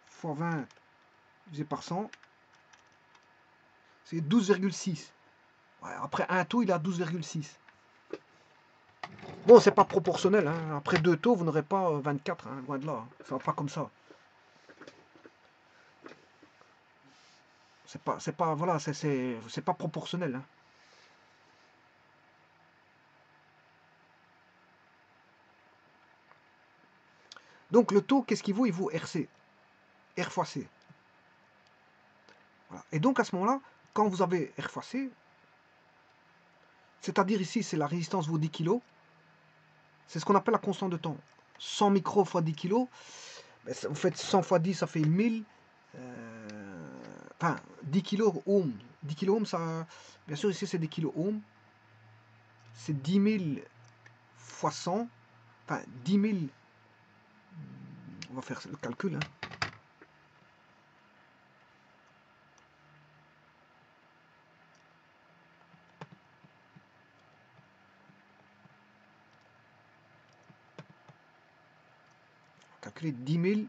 fois 20 divisé par 100, c'est 12,6. Ouais, après un taux, il est à 12,6. Bon, c'est pas proportionnel. Hein. Après deux taux, vous n'aurez pas 24, hein, loin de là. Ça va pas comme ça. Voilà, c'est pas proportionnel. Hein. Donc le taux, qu'est-ce qu'il vaut? Il vaut RC. R fois C. Voilà. Et donc à ce moment-là, quand vous avez R fois C, c'est-à-dire ici, c'est la résistance vaut 10 kg, c'est ce qu'on appelle la constante de temps. 100 micros fois 10 kg, vous faites 100 fois 10, ça fait 1000. Enfin, 10 kg ohms. 10 kg ohms, ça, bien sûr, ici, c'est des kilo ohms. C'est 10 000 fois 100. Enfin, 10 000. On va faire le calcul. Hein. Calculer 10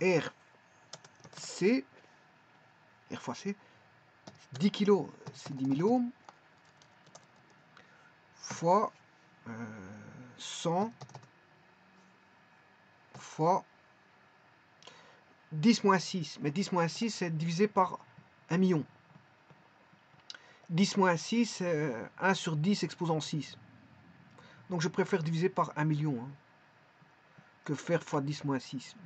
000 R C. R fois C. 10 kg, c'est 10 000 ohms. Fois 100 fois 10 moins 6. Mais 10 moins 6, c'est divisé par 1 million. 10 moins 6, c'est 1 sur 10 exposant 6. Donc je préfère diviser par 1 million hein, que faire fois 10 moins 6.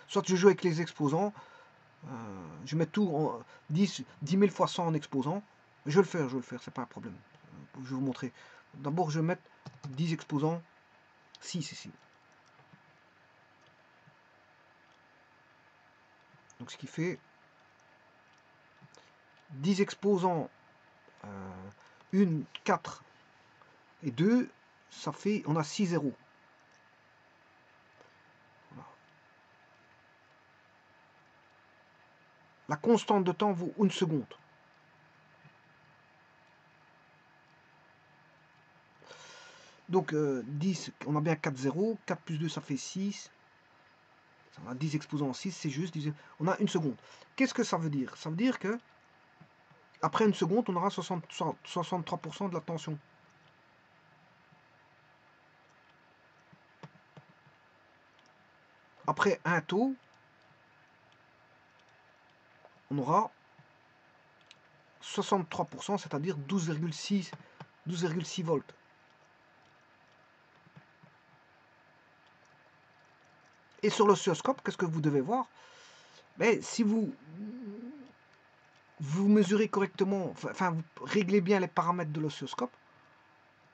Soit je joue avec les exposants, je mets tout en 10 000 fois 100 en exposant. Je vais le faire, c'est pas un problème. Je vais vous montrer. D'abord, je vais mettre 10 exposants 6 ici. Donc ce qui fait 10 exposants 1, 4 et 2, ça fait, on a 6 zéros. Voilà. La constante de temps vaut 1 seconde. Donc 10, on a bien 4 zéros. 4 plus 2, ça fait 6. On a 10 exposants 6, c'est juste. On a 1 seconde. Qu'est-ce que ça veut dire? Ça veut dire que après 1 seconde, on aura 63% de la tension. Après un taux, on aura 63%, c'est-à-dire 12,6 volts. Et sur l'oscilloscope, qu'est-ce que vous devez voir? Mais si vous mesurez correctement, enfin vous réglez bien les paramètres de l'oscilloscope,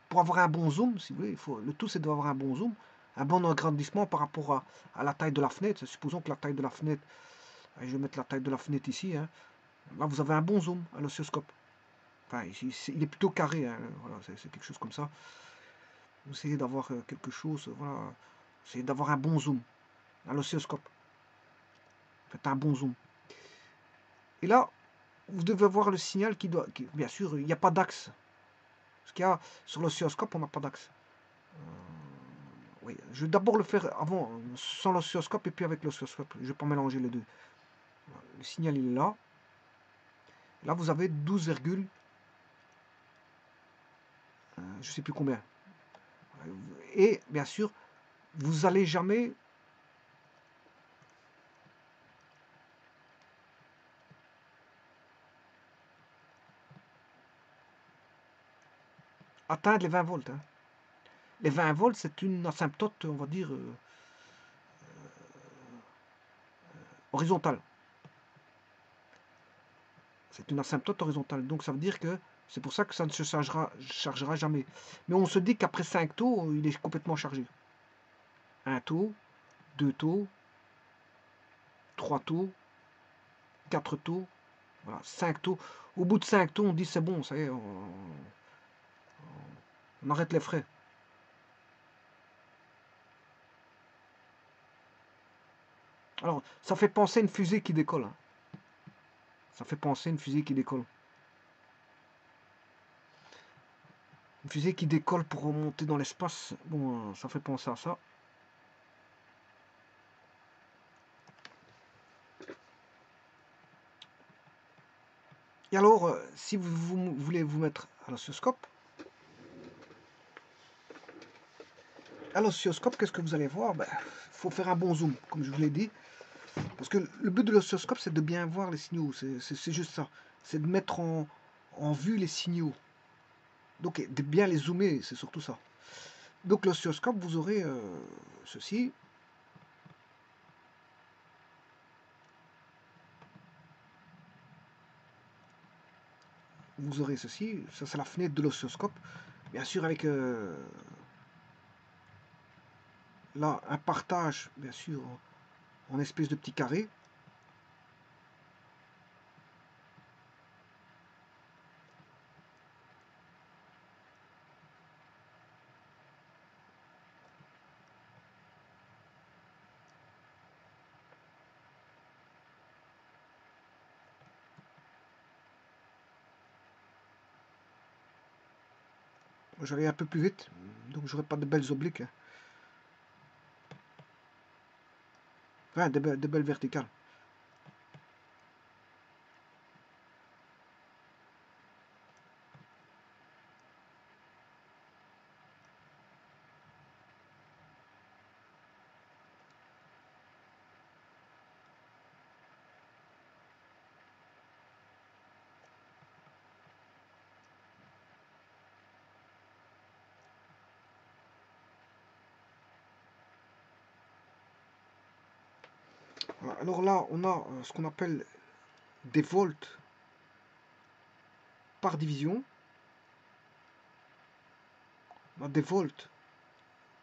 pour avoir un bon zoom, si vous voulez, le tout c'est d'avoir un bon zoom, un bon agrandissement par rapport à la taille de la fenêtre. Supposons que la taille de la fenêtre, je vais mettre la taille de la fenêtre ici, hein. Là vous avez un bon zoom à l'oscilloscope. Enfin, il est plutôt carré, hein. Voilà, c'est quelque chose comme ça. Vous essayez d'avoir quelque chose, voilà, essayez d'avoir un bon zoom à l'oscilloscope. Faites un bon zoom. Et là, vous devez voir le signal bien sûr, il n'y a pas d'axe. Parce qu'il y a sur l'oscilloscope, on n'a pas d'axe. Oui, je vais d'abord le faire avant, sans l'oscilloscope et puis avec l'oscilloscope. Je ne vais pas mélanger les deux. Le signal, il est là. Là, vous avez 12, je ne sais plus combien. Et bien sûr, vous n'allez jamais atteindre les 20 volts. Hein. Les 20 volts, c'est une asymptote, on va dire, horizontale. C'est une asymptote horizontale. Donc ça veut dire que c'est pour ça que ça ne se chargera jamais. Mais on se dit qu'après 5 taux, il est complètement chargé. 1 taux, 2 taux, 3 taux, 4 taux, voilà, 5 taux. Au bout de 5 taux, on dit c'est bon, ça y est, on arrête les frais. Alors, ça fait penser à une fusée qui décolle. Hein. Ça fait penser à une fusée qui décolle. Une fusée qui décolle pour remonter dans l'espace. Bon, ça fait penser à ça. Et alors, si vous voulez vous mettre à l'oscilloscope, qu'est-ce que vous allez voir? Ben, faut faire un bon zoom, comme je vous l'ai dit. Parce que le but de l'oscilloscope, c'est de bien voir les signaux. C'est juste ça. C'est de mettre en vue les signaux. Donc, de bien les zoomer, c'est surtout ça. Donc, l'oscilloscope, vous aurez ceci. Vous aurez ceci. Ça, c'est la fenêtre de l'oscilloscope. Bien sûr, avec là, un partage, bien sûr, en espèce de petit carré. J'allais un peu plus vite, donc j'aurai pas de belles obliques. Hein. Enfin, de belles verticales. Voilà. Alors là, on a ce qu'on appelle des volts par division. On a des volts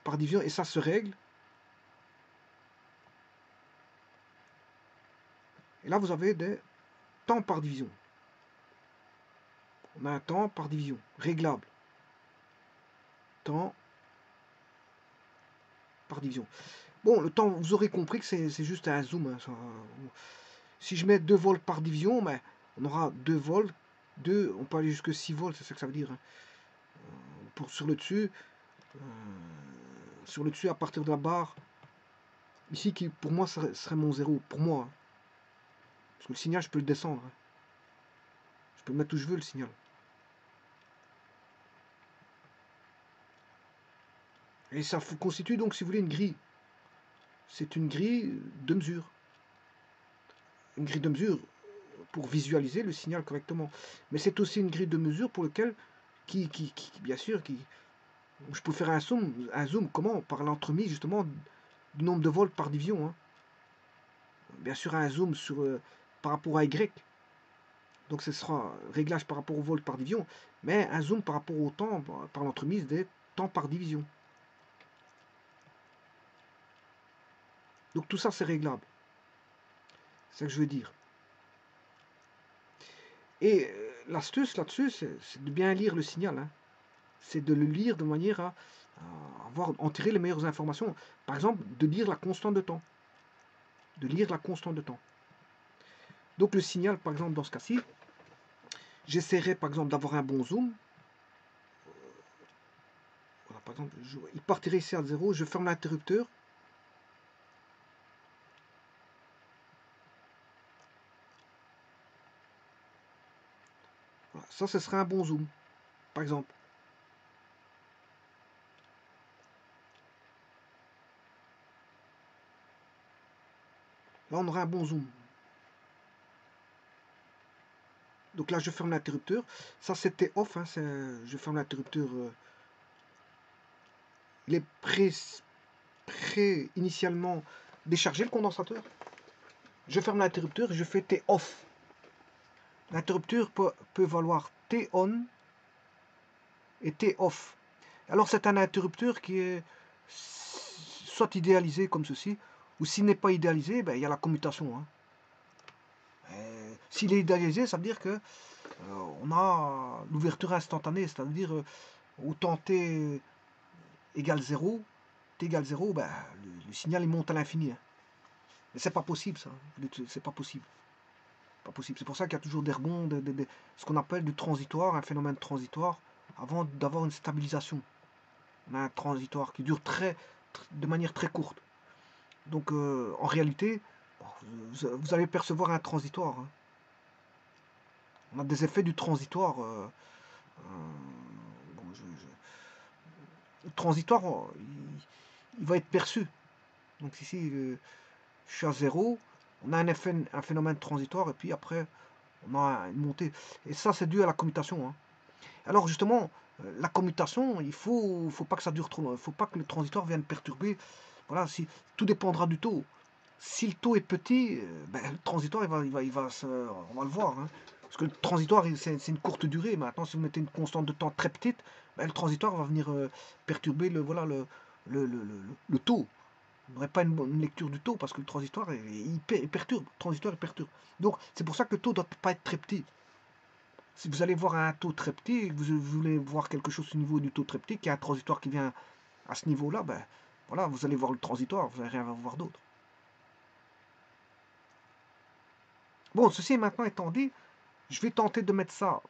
par division et ça se règle. Et là, vous avez des temps par division. On a un temps par division, réglable. Temps par division. Bon, le temps, vous aurez compris que c'est juste un zoom. Hein, ça. Si je mets 2 volts par division, ben, on aura 2 volts. On peut aller jusqu'à 6 volts, c'est ça que ça veut dire. Hein. Sur le dessus, à partir de la barre, ici, qui pour moi serait mon 0. Pour moi. Hein. Parce que le signal, je peux le descendre. Hein. Je peux le mettre où je veux, le signal. Et ça constitue donc, si vous voulez, une grille. C'est une grille de mesure. Une grille de mesure pour visualiser le signal correctement. Mais c'est aussi une grille de mesure pour lequel, bien sûr, je peux faire un zoom, comment? Par l'entremise, justement, du nombre de volts par division. Hein. Bien sûr, un zoom par rapport à Y. Donc, ce sera réglage par rapport au volt par division. Mais un zoom par rapport au temps, par l'entremise des temps par division. Donc, tout ça, c'est réglable. C'est ce que je veux dire. Et l'astuce là-dessus, c'est de bien lire le signal. Hein. C'est de le lire de manière à en tirer les meilleures informations. Par exemple, de lire la constante de temps. De lire la constante de temps. Donc le signal, par exemple, dans ce cas-ci, j'essaierai par exemple d'avoir un bon zoom. Voilà, par exemple, il partirait ici à 0, je ferme l'interrupteur. Voilà, ça, ce serait un bon zoom, par exemple. Là, on aura un bon zoom. Donc là, je ferme l'interrupteur. Ça, c'était off. Hein, je ferme l'interrupteur. Il est initialement déchargé, le condensateur. Je ferme l'interrupteur et je fais T off. L'interrupteur peut valoir T on et T off. Alors, c'est un interrupteur qui est soit idéalisé comme ceci, ou s'il n'est pas idéalisé, ben, il y a la commutation. Hein. S'il est idéalisé, ça veut dire que on a l'ouverture instantanée, c'est-à-dire au temps t égale 0, ben, le signal il monte à l'infini. Hein. Mais c'est pas possible, ça. C'est pas possible. Pas possible. C'est pour ça qu'il y a toujours des rebonds, ce qu'on appelle du transitoire, un phénomène transitoire, avant d'avoir une stabilisation. On a un transitoire qui dure de manière très courte. Donc, en réalité, vous allez percevoir un transitoire. Hein. On a des effets du transitoire. Bon, le transitoire, il va être perçu. Donc ici, je suis à 0. On a un phénomène transitoire et puis après, on a une montée. Et ça, c'est dû à la commutation. Hein. Alors justement, la commutation, il faut pas que ça dure trop longtemps. Il ne faut pas que le transitoire vienne perturber. Voilà, si tout dépendra du taux. Si le taux est petit, ben, le transitoire, on va le voir. Hein. Parce que le transitoire, c'est une courte durée. Maintenant, si vous mettez une constante de temps très petite, ben, le transitoire va venir perturber le taux. On n'aurait pas une lecture du taux parce que le transitoire, il perturbe. Le transitoire, il perturbe. Donc, c'est pour ça que le taux ne doit pas être très petit. Si vous allez voir un taux très petit, et que vous voulez voir quelque chose au niveau du taux très petit, qu'il y a un transitoire qui vient à ce niveau-là, ben voilà, vous allez voir le transitoire, vous n'allez rien voir d'autre. Bon, ceci maintenant étant dit, je vais tenter de mettre ça.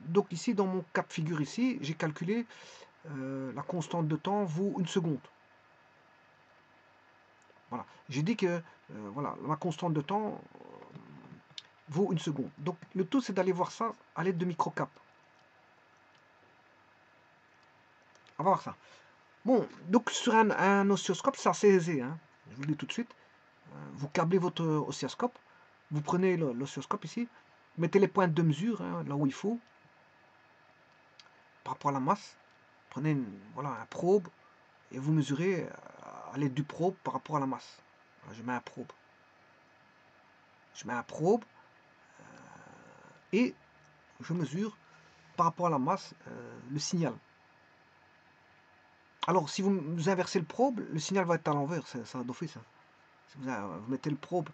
Donc ici, dans mon cas de figure ici, j'ai calculé la constante de temps vaut 1 seconde. Voilà. J'ai dit que voilà, la constante de temps vaut 1 seconde. Donc le tout, c'est d'aller voir ça à l'aide de microcap. On va voir ça. Bon, donc sur un oscilloscope, c'est assez aisé. Hein. Je vous le dis tout de suite. Vous câblez votre oscilloscope. Vous prenez l'oscilloscope ici. Mettez les pointes de mesure hein, là où il faut. Par rapport à la masse. Prenez voilà, un probe. Et vous mesurez à l'aide du probe par rapport à la masse. Voilà, je mets un probe. Je mets un probe. Et je mesure par rapport à la masse le signal. Alors, si vous inversez le probe, le signal va être à l'envers, ça d'office. Hein. Si vous mettez le probe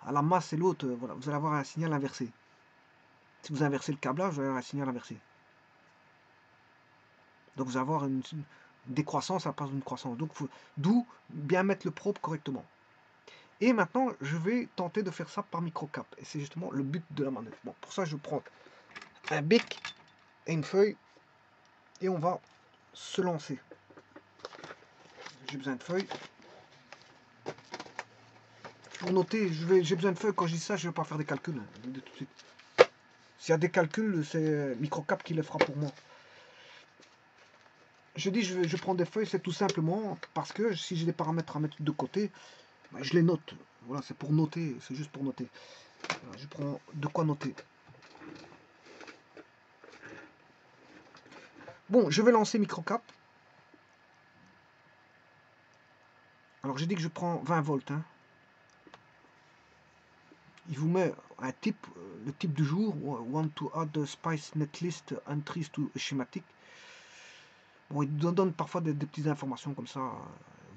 à la masse et l'autre, voilà, vous allez avoir un signal inversé. Si vous inversez le câblage, vous allez avoir un signal inversé. Donc, vous allez avoir une décroissance à la place d'une croissance. Donc, d'où bien mettre le probe correctement. Et maintenant, je vais tenter de faire ça par microcap. Et c'est justement le but de la manœuvre. Bon, pour ça, je prends un bec et une feuille. Et on va se lancer. J'ai besoin de feuilles. Pour noter, j'ai besoin de feuilles. Quand je dis ça, je ne vais pas faire des calculs. Je vous le dis tout de suite. S'il y a des calculs, c'est microcap qui les fera pour moi. Je dis, je prends des feuilles, c'est tout simplement parce que si j'ai des paramètres à mettre de côté, ben, je les note. Voilà, c'est pour noter, c'est juste pour noter. Voilà, je prends de quoi noter. Bon, je vais lancer microcap. Alors, j'ai dit que je prends 20 volts. Hein. Il vous met un type, le type du jour, want to add spice netlist entries to schematic. Bon, il nous donne parfois des petites informations comme ça.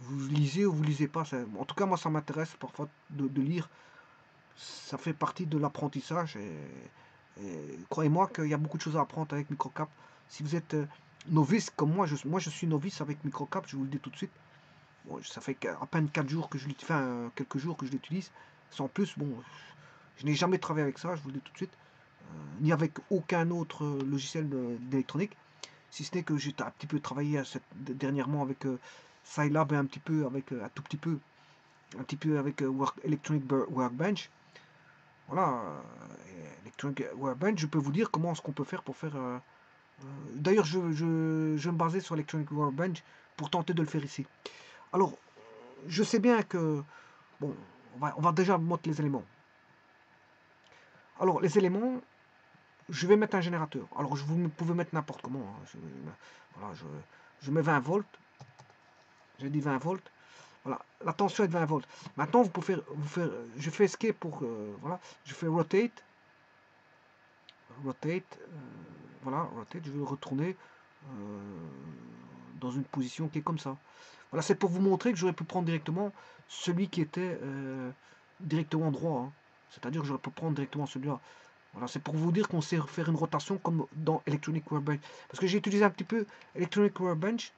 Vous lisez ou vous lisez pas. En tout cas, moi, ça m'intéresse parfois de lire. Ça fait partie de l'apprentissage. Et croyez-moi qu'il y a beaucoup de choses à apprendre avec microcap. Si vous êtes novice comme moi je suis novice avec microcap, je vous le dis tout de suite. Bon, ça fait à peine 4 jours que je l'utilise, enfin quelques jours que je l'utilise. Sans plus, bon, je n'ai jamais travaillé avec ça, je vous le dis tout de suite. Ni avec aucun autre logiciel d'électronique. Si ce n'est que j'ai un petit peu travaillé dernièrement avec Scilab et un petit peu avec un petit peu avec Electronic Workbench. Voilà, Electronic Workbench, je peux vous dire comment ce qu'on peut faire pour faire. D'ailleurs, je me basais sur Electronic Workbench pour tenter de le faire ici. Alors, je sais bien que bon, on va déjà mettre les éléments. Alors, les éléments, je vais mettre un générateur. Alors, vous pouvez mettre n'importe comment. Hein. Voilà, je mets 20 volts. J'ai dit 20 volts. Voilà, la tension est de 20 volts. Maintenant, vous pouvez faire, je fais escape pour, voilà, je fais rotate. Rotate, voilà, rotate, je vais retourner dans une position qui est comme ça. Voilà, c'est pour vous montrer que j'aurais pu prendre directement celui qui était directement droit. Hein. C'est-à-dire que j'aurais pu prendre directement celui-là. Voilà, c'est pour vous dire qu'on sait faire une rotation comme dans Electronic Workbench. Parce que j'ai utilisé un petit peu Electronic Workbench.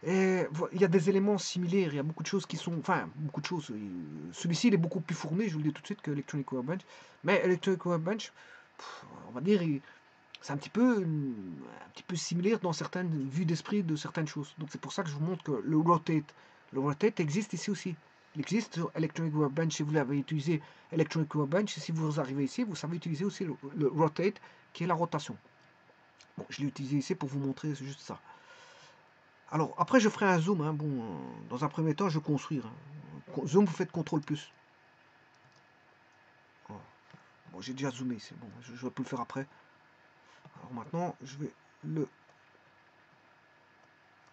Et il y a des éléments similaires, il y a beaucoup de choses qui sont... Enfin, beaucoup de choses. Celui-ci, il est beaucoup plus fourni, je vous le dis tout de suite, que Electronic Workbench. Mais Electronic Workbench, on va dire, c'est un petit peu similaire dans certaines vues d'esprit de certaines choses. Donc c'est pour ça que je vous montre que le rotate existe ici aussi. Il existe sur Electronic Workbench si vous l'avez utilisé Electronic Workbench. Et si vous arrivez ici, vous savez utiliser aussi le rotate, qui est la rotation. Bon, je l'ai utilisé ici pour vous montrer juste ça. Alors, après, je ferai un zoom. Hein. Bon, dans un premier temps, je vais construire. Hein. Zoom, vous faites CTRL+. Voilà. Bon, j'ai déjà zoomé. C'est bon, je vais plus le faire après. Alors maintenant, je vais le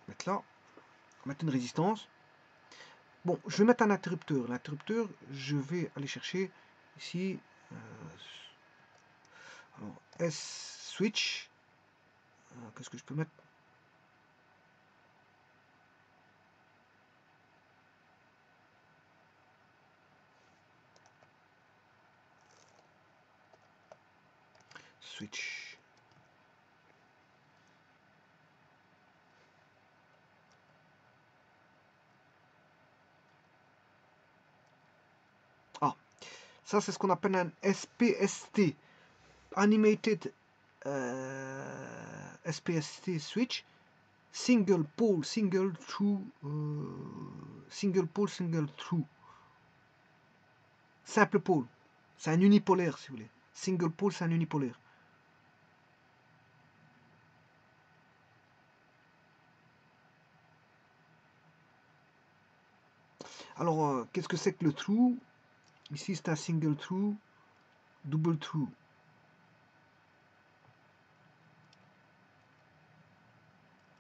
mettre là. Mettre une résistance. Bon, je vais mettre un interrupteur. L'interrupteur, je vais aller chercher ici. Alors, S-switch. Qu'est-ce que je peux mettre? Switch. Ah, ça c'est ce qu'on appelle un SPST. Animated SPST switch. Single pole, single through. Single pole, single through. Simple pole. C'est un unipolaire si vous voulez. Single pole, c'est un unipolaire. Alors, qu'est-ce que c'est que le true? Ici, c'est un single true, double true.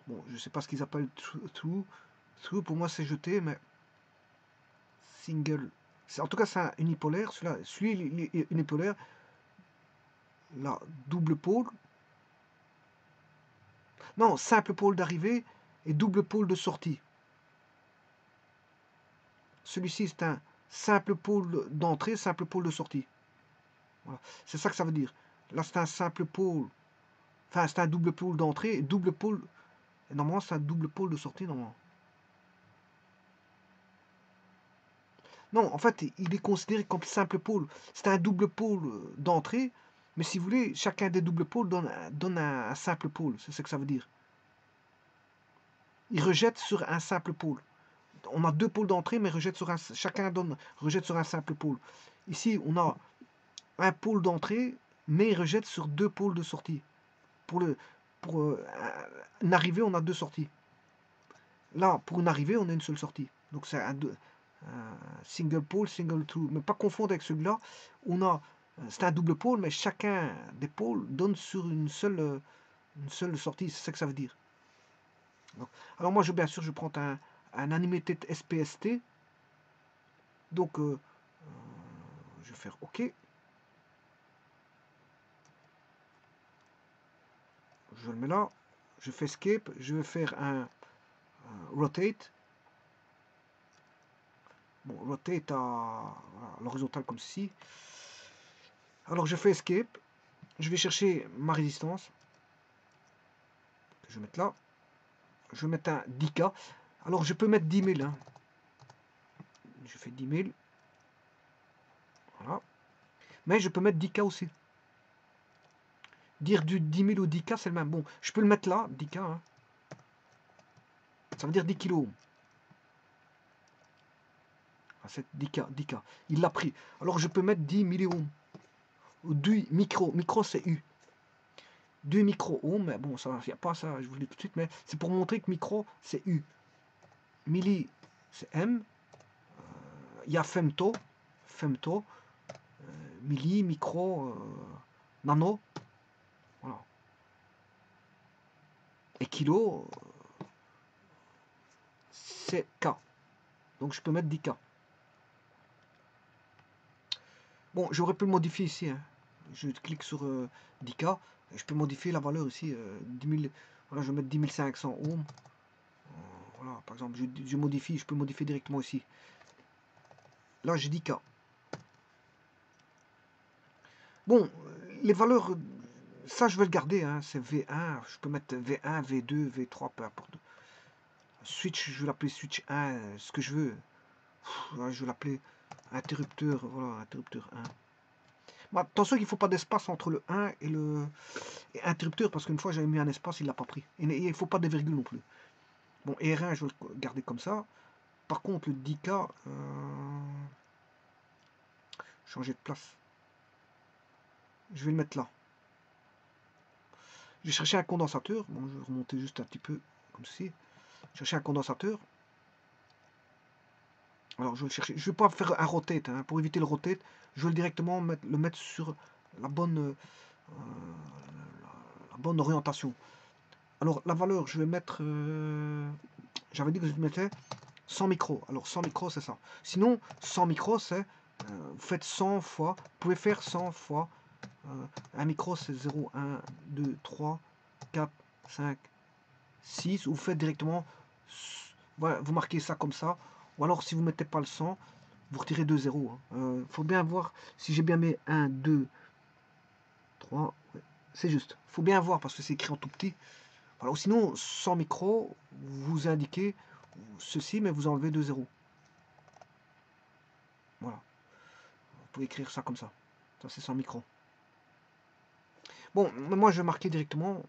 Bon, je ne sais pas ce qu'ils appellent true. True, pour moi, c'est jeté, mais single. En tout cas, c'est un unipolaire. Celui-là, unipolaire. Là, double pôle. Non, simple pôle d'arrivée et double pôle de sortie. Celui-ci, c'est un simple pôle d'entrée, simple pôle de sortie. Voilà. C'est ça que ça veut dire. Là, c'est un simple pôle. Enfin, c'est un double pôle d'entrée et double pôle. Et normalement, c'est un double pôle de sortie, normalement. Non, en fait, il est considéré comme simple pôle. C'est un double pôle d'entrée, mais si vous voulez, chacun des doubles pôles donne un simple pôle. C'est ce que ça veut dire. Il rejette sur un simple pôle. On a deux pôles d'entrée, mais chacun rejette sur un simple pôle. Ici, on a un pôle d'entrée, mais il rejette sur deux pôles de sortie. Pour une arrivée, on a deux sorties. Là, pour une arrivée, on a une seule sortie. Donc c'est un single pole, single through. Mais pas confondre avec celui-là. C'est un double pôle, mais chacun des pôles donne sur une seule sortie. C'est ça que ça veut dire. Donc, alors moi, bien sûr, je prends un animated SPST. Donc, je vais faire OK. Je le mets là. Je fais Escape. Je vais faire un Rotate. Bon, rotate à l'horizontale comme ceci. Alors je fais Escape. Je vais chercher ma résistance. Je vais mettre là. Je vais mettre un 10K. Alors je peux mettre 10 000. Hein. Je fais 10 000. Voilà. Mais je peux mettre 10K aussi. Dire du 10 000 ou 10K, c'est le même. Bon, je peux le mettre là, 10K. Hein. Ça veut dire 10 kg. Ah, c'est 10K, 10K. Il l'a pris. Alors je peux mettre 10 milliohms. Ou 2 micro. Micro, c'est U. 2 micro-ohms, mais bon, ça, il n'y a pas ça, je vous le dis tout de suite, mais c'est pour montrer que micro, c'est U. Milli, c'est M. Il y a femto, milli, micro, nano. Voilà. Et kilo, c'est K. Donc je peux mettre 10K. Bon, j'aurais pu le modifier ici. Hein. Je clique sur 10K. Et je peux modifier la valeur ici. 10 000, voilà, je vais mettre 10 500 ohms. Voilà, par exemple, je modifie, je peux modifier directement ici. Là, j'ai 10K. Bon, les valeurs, ça je vais le garder, hein, c'est V1, je peux mettre V1, V2, V3, peu importe. switch, je vais l'appeler switch 1, ce que je veux. Je vais l'appeler interrupteur, voilà, interrupteur 1. Bon, attention qu'il ne faut pas d'espace entre le 1 et le interrupteur, parce qu'une fois j'avais mis un espace, il ne l'a pas pris. Et il ne faut pas de virgule non plus. Bon, R1, je vais le garder comme ça. Par contre, le 10K, changer de place. Je vais le mettre là. Je vais chercher un condensateur. Bon, je vais remonter juste un petit peu, comme ceci. Chercher un condensateur. Alors, je vais le chercher. Je ne vais pas faire un rotate. Hein. Pour éviter le rotate, je vais directement le mettre sur la bonne orientation. Alors, la valeur, je vais mettre... J'avais dit que je mettais 100 micros. Alors, 100 micros, c'est ça. Sinon, 100 micros, c'est... vous faites 100 fois... Vous pouvez faire 100 fois... un micro, c'est 0, 1, 2, 3, 4, 5, 6. Ou vous faites directement... Voilà, vous marquez ça comme ça. Ou alors, si vous ne mettez pas le 100, vous retirez 2 zéros. Il faut bien voir si j'ai bien mis 1, 2, 3. Ouais, c'est juste. Il faut bien voir parce que c'est écrit en tout petit. Voilà, ou sinon, sans micro, vous indiquez ceci, mais vous enlevez 2 zéros. Voilà. Vous pouvez écrire ça comme ça. Ça, c'est sans micro. Bon, moi, je vais marquer directement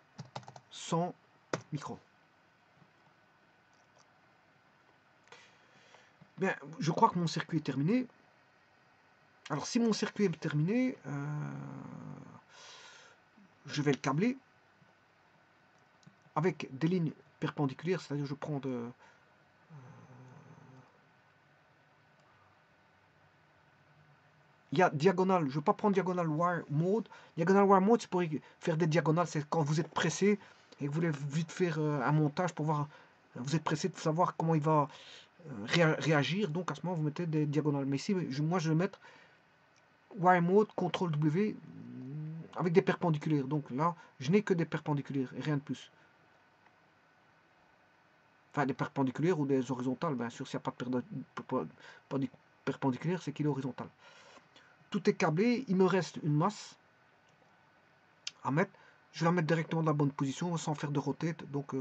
sans micro. Bien, je crois que mon circuit est terminé. Alors, si mon circuit est terminé, je vais le câbler avec des lignes perpendiculaires, c'est-à-dire je prends de... Il y a diagonale, je ne vais pas prendre diagonale wire mode. Diagonal wire mode, c'est pour faire des diagonales, c'est quand vous êtes pressé et que vous voulez vite faire un montage pour voir, vous êtes pressé de savoir comment il va réagir, donc à ce moment vous mettez des diagonales. Mais ici, moi je vais mettre wire mode, CTRL W, avec des perpendiculaires. Donc là, je n'ai que des perpendiculaires et rien de plus. Enfin, des perpendiculaires ou des horizontales, bien sûr, s'il n'y a pas de perpendiculaire, c'est qu'il est horizontal. Tout est câblé, il me reste une masse à mettre. Je vais la mettre directement dans la bonne position sans faire de rotate. Donc,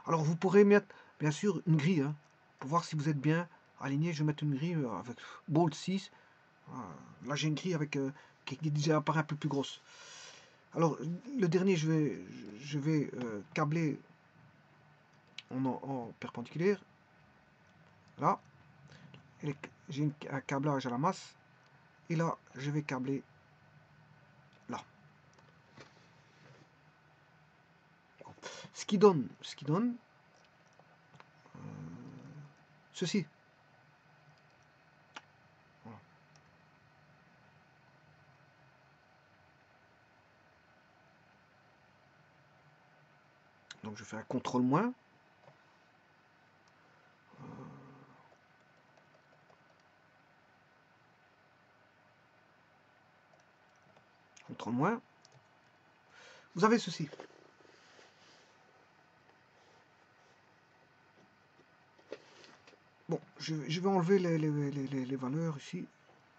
alors vous pourrez mettre bien sûr une grille hein, pour voir si vous êtes bien aligné. Je vais mettre une grille avec bolt 6. Là j'ai une grille avec qui déjà apparaît un peu plus grosse. Alors le dernier je vais câbler en perpendiculaire. Là j'ai un câblage à la masse. Et là, je vais câbler là. Ce qui donne ceci. Voilà. Donc je fais un contrôle moins. Contrôle moins. Vous avez ceci. Bon, je vais enlever les valeurs ici.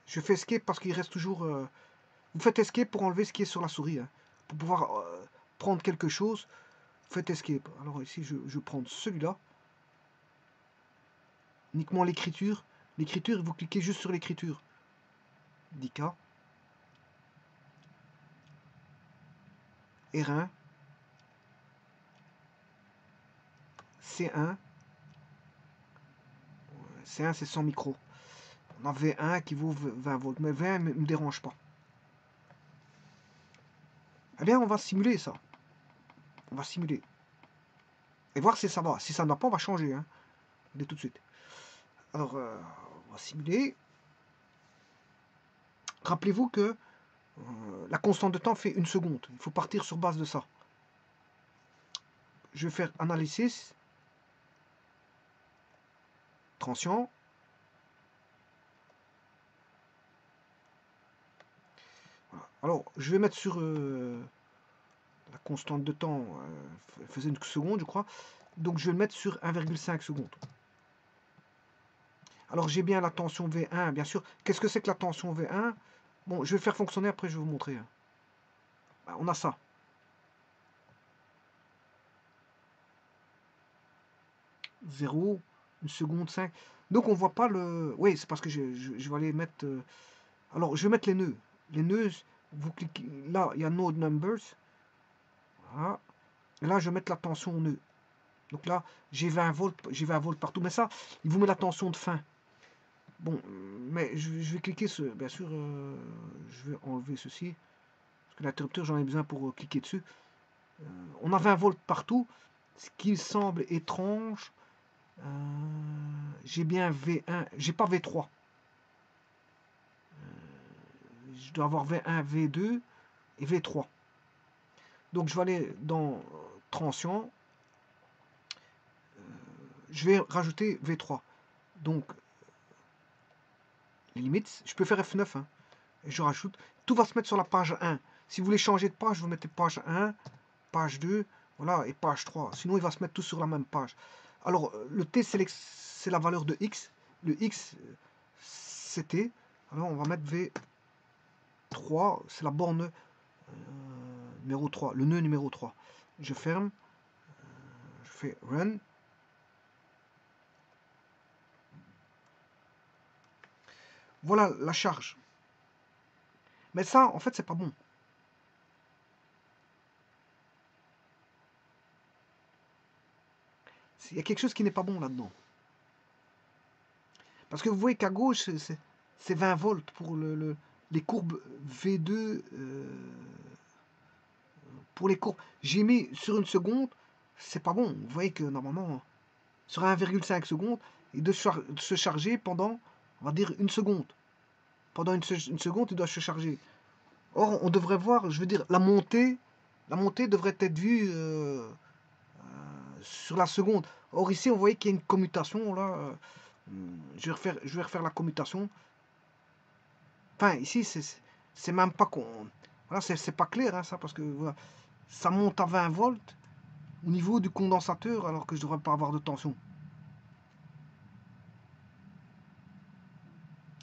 Je fais escape parce qu'il reste toujours... vous faites escape pour enlever ce qui est sur la souris. Hein. Pour pouvoir prendre quelque chose, vous faites escape. Alors ici, je prends celui-là. Uniquement l'écriture. L'écriture, vous cliquez juste sur l'écriture. 10K. R1. C1. C1, c'est 100 micros. On en avait un qui vaut 20 volts, mais 20 ne me dérange pas. Eh bien, on va simuler ça. On va simuler. Et voir si ça va. Si ça n'a pas, on va changer. Hein. Dès tout de suite. Alors, on va simuler. Rappelez-vous que la constante de temps fait 1 seconde. Il faut partir sur base de ça. Je vais faire analysis. Transient. Voilà. Alors, je vais mettre sur la constante de temps, faisait 1 seconde, je crois. Donc, je vais le mettre sur 1,5 secondes. Alors, j'ai bien la tension V1, bien sûr. Qu'est-ce que c'est que la tension V1? Bon, je vais le faire fonctionner, après je vais vous montrer. Ben, on a ça. 0, une seconde, 5. Donc on voit pas le... Oui, c'est parce que je vais aller mettre... Alors, je vais mettre les nœuds. Les nœuds, vous cliquez... Là, il y a Node Numbers. Voilà. Et là, je vais mettre la tension au nœud. Donc là, j'ai 20 volts partout. Mais ça, il vous met la tension de fin. Bon, mais je vais cliquer sur... Bien sûr, je vais enlever ceci. Parce que l'interrupteur, j'en ai besoin pour cliquer dessus. On a 20 volts partout. Ce qui semble étrange. J'ai bien V1. J'ai pas V3. Je dois avoir V1, V2 et V3. Donc je vais aller dans Transient. Je vais rajouter V3. Donc les limites, je peux faire F9. Hein, et je rajoute. Tout va se mettre sur la page 1. Si vous voulez changer de page, vous mettez page 1, page 2, voilà, et page 3. Sinon, il va se mettre tout sur la même page. Alors, le T, c'est la valeur de X. Le X, c'est T. Alors, on va mettre V3. C'est la borne numéro 3. Le nœud numéro 3. Je ferme. Je fais Run. Voilà la charge. Mais ça, en fait, c'est pas bon. Il y a quelque chose qui n'est pas bon là-dedans. Parce que vous voyez qu'à gauche, c'est 20 volts pour les courbes V2. Pour les courbes, j'ai mis sur une seconde, c'est pas bon. Vous voyez que normalement, sur 1,5 secondes, il doit se charger pendant, on va dire, une seconde. Pendant une seconde, il doit se charger. Or, on devrait voir, je veux dire, la montée devrait être vue sur la seconde. Or, ici, on voyait qu'il y a une commutation, là. Je vais refaire la commutation. Enfin, ici, c'est même pas qu'on... Voilà, c'est pas clair, hein, ça, parce que voilà, ça monte à 20 volts au niveau du condensateur, alors que je devrais pas avoir de tension.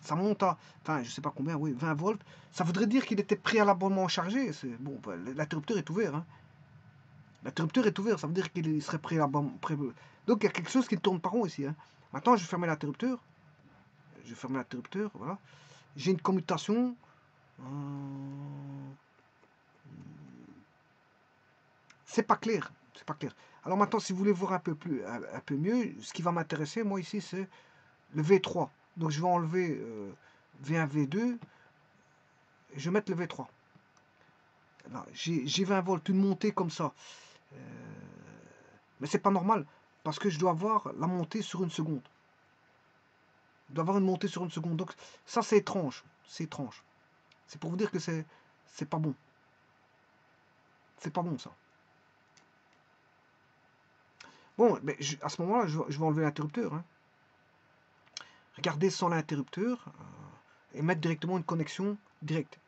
Ça monte à, enfin, je sais pas combien, oui, 20 volts. Ça voudrait dire qu'il était préalablement chargé. Bon, l'interrupteur est ouvert, hein. L'interrupteur est ouvert, ça veut dire qu'il serait préalablement... Donc, il y a quelque chose qui ne tourne pas rond ici, hein. Maintenant, je vais fermer l'interrupteur. Je vais fermer l'interrupteur, voilà. J'ai une commutation. C'est pas clair. C'est pas clair. Alors maintenant, si vous voulez voir un peu mieux, ce qui va m'intéresser, moi ici, c'est le V3. Donc je vais enlever V1, V2. Et je vais mettre le V3. J'ai 20 volts, une montée comme ça. Mais c'est pas normal. Parce que je dois avoir la montée sur une seconde. Je dois avoir une montée sur une seconde. Donc ça, c'est étrange. C'est étrange. C'est pour vous dire que c'est pas bon. C'est pas bon, ça. Bon, mais à ce moment-là, je vais enlever l'interrupteur. Hein. Regardez sans l'interrupteur et mettre directement une connexion directe.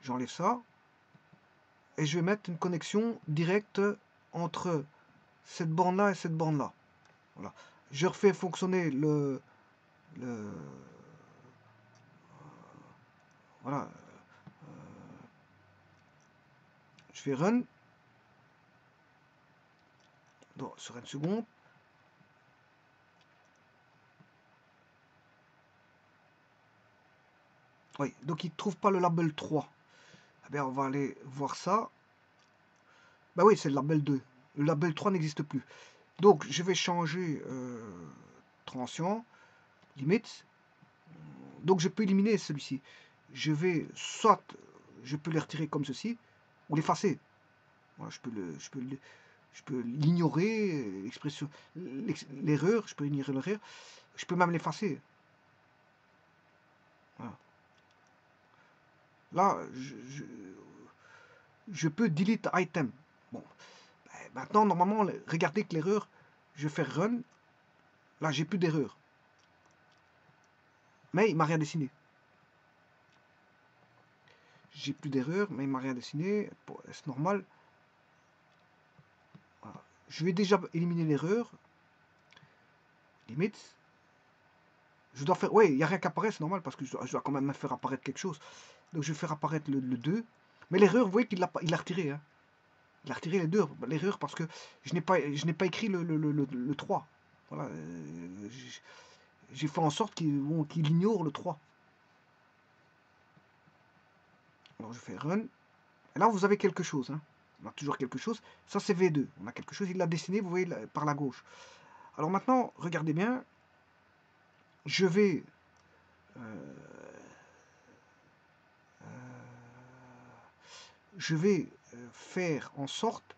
J'enlève ça et je vais mettre une connexion directe entre cette borne-là et cette borne-là. Voilà. Je refais fonctionner voilà. Je fais run. Donc, sur une seconde. Oui, donc il ne trouve pas le label 3. Eh bien, on va aller voir ça. Ben oui, c'est le label 2. Le label 3 n'existe plus. Donc, je vais changer Transient, limite. Donc, je peux éliminer celui-ci. Je vais soit, je peux les retirer comme ceci, ou l'effacer. Voilà, je peux l'ignorer, l'expression, l'erreur, je peux ignorer l'erreur. Je peux même l'effacer. Voilà. Là, je peux delete item. Bon, maintenant, normalement, regardez que l'erreur, je fais run. Là, j'ai plus d'erreur. Mais il m'a rien dessiné. J'ai plus d'erreur, mais il m'a rien dessiné. Bon, c'est normal. Voilà. Je vais déjà éliminer l'erreur. Limite. Je dois faire... Oui, il n'y a rien qui apparaît, c'est normal, parce que je dois quand même faire apparaître quelque chose. Donc je vais faire apparaître le 2. Mais l'erreur, vous voyez qu'il l'a retiré. Hein. Il a retiré l'erreur parce que je n'ai pas écrit le 3. Voilà. J'ai fait en sorte qu'il ignore le 3. Alors je fais run. Et là, vous avez quelque chose. Hein. On a toujours quelque chose. Ça, c'est V2. On a quelque chose. Il l'a dessiné, vous voyez, par la gauche. Alors maintenant, regardez bien. Je vais... faire en sorte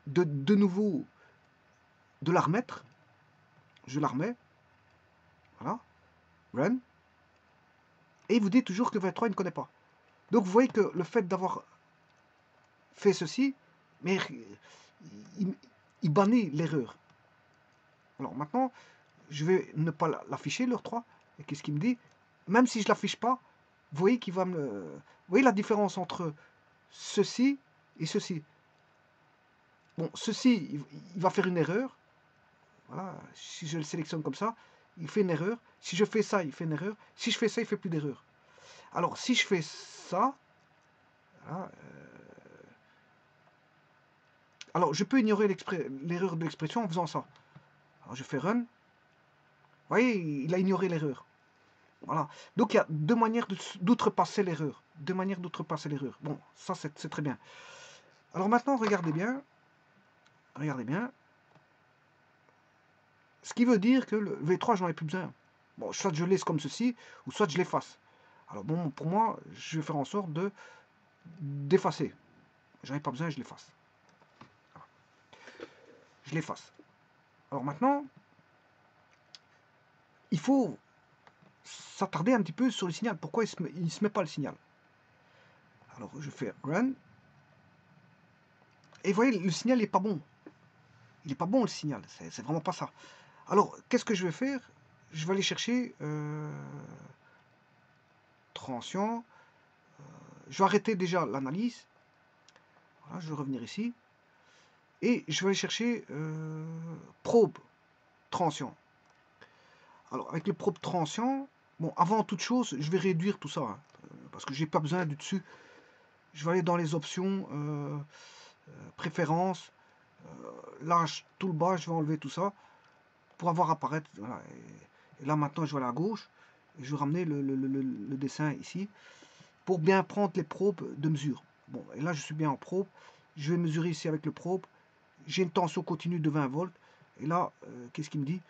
de nouveau de la remettre. Je la remets. Voilà. Run. Et il vous dit toujours que 23 il ne connaît pas. Donc vous voyez que le fait d'avoir fait ceci, mais il bannit l'erreur. Alors maintenant, je vais ne pas l'afficher, l'heure 3. Et qu'est-ce qu'il me dit? Même si je ne l'affiche pas, vous voyez qu'il va me... Vous voyez la différence entre ceci et ceci. Bon, ceci, il va faire une erreur. Voilà, si je le sélectionne comme ça, il fait une erreur. Si je fais ça, il fait une erreur. Si je fais ça, il ne fait plus d'erreur. Alors, si je fais ça... Voilà, alors, je peux ignorer l'erreur de l'expression en faisant ça. Alors, je fais run. Vous voyez, il a ignoré l'erreur. Voilà. Donc, il y a deux manières d'outrepasser l'erreur. Deux manières d'outrepasser l'erreur. Bon, ça, c'est très bien. Alors, maintenant, regardez bien. Regardez bien. Ce qui veut dire que le V3, j'en ai plus besoin. Bon, soit je le laisse comme ceci, ou soit je l'efface. Alors, bon, pour moi, je vais faire en sorte d'effacer. J'en ai pas besoin, je l'efface. Je l'efface. Alors maintenant, il faut s'attarder un petit peu sur le signal. Pourquoi il ne se met pas le signal? Alors, je fais run. Et vous voyez, le signal n'est pas bon. Il n'est pas bon, le signal. C'est vraiment pas ça. Alors, qu'est-ce que je vais faire? Je vais aller chercher transient. Je vais arrêter déjà l'analyse. Voilà, je vais revenir ici. Et je vais aller chercher probe transient. Alors, avec le probe transient, bon, avant toute chose, je vais réduire tout ça. Hein, parce que j'ai pas besoin du dessus. Je vais aller dans les options, préférences. Là, tout le bas, je vais enlever tout ça. Pour avoir apparaître. Voilà, et là, maintenant, je vais aller à gauche. Et je vais ramener le dessin ici. Pour bien prendre les probes de mesure. Bon, et là, je suis bien en probe. Je vais mesurer ici avec le probe. J'ai une tension continue de 20 volts. Et là, qu'est-ce qu'il me dit?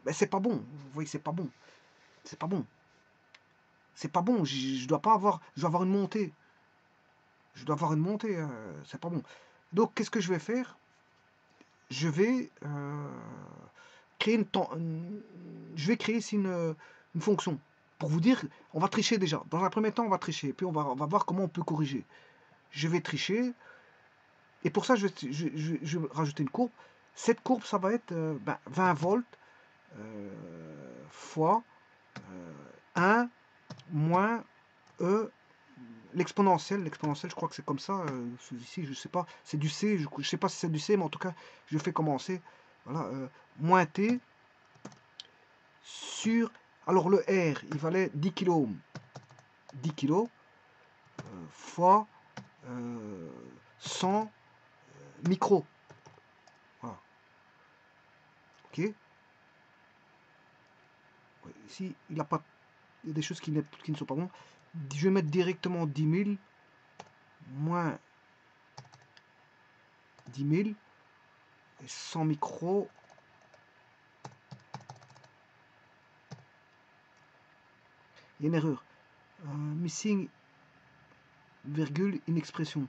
Ben, c'est pas bon. Vous voyez, c'est pas bon. C'est pas bon. C'est pas bon. Je dois pas avoir. Je dois avoir une montée. Je dois avoir une montée. C'est pas bon. Donc, qu'est-ce que je vais faire? Je vais créer je vais créer ici une fonction. Pour vous dire, on va tricher déjà. Dans un premier temps, on va tricher. Puis on va voir comment on peut corriger. Je vais tricher. Et pour ça, je vais rajouter une courbe. Cette courbe, ça va être 20 volts fois 1 moins E, l'exponentielle. L'exponentielle, je crois que c'est comme ça. Ici, je sais pas. C'est du C. Je ne sais pas si c'est du C, mais en tout cas, je fais commencer. Voilà. Moins T sur... Alors, le R, il valait 10 kilo. 10 kg fois 100 micros. Voilà. Ok. Ouais, ici, il a pas, il y a des choses qui ne sont pas bonnes. Je vais mettre directement 10 000 moins 10 000 et 100 micros. Il y a une erreur. Missing virgule une expression.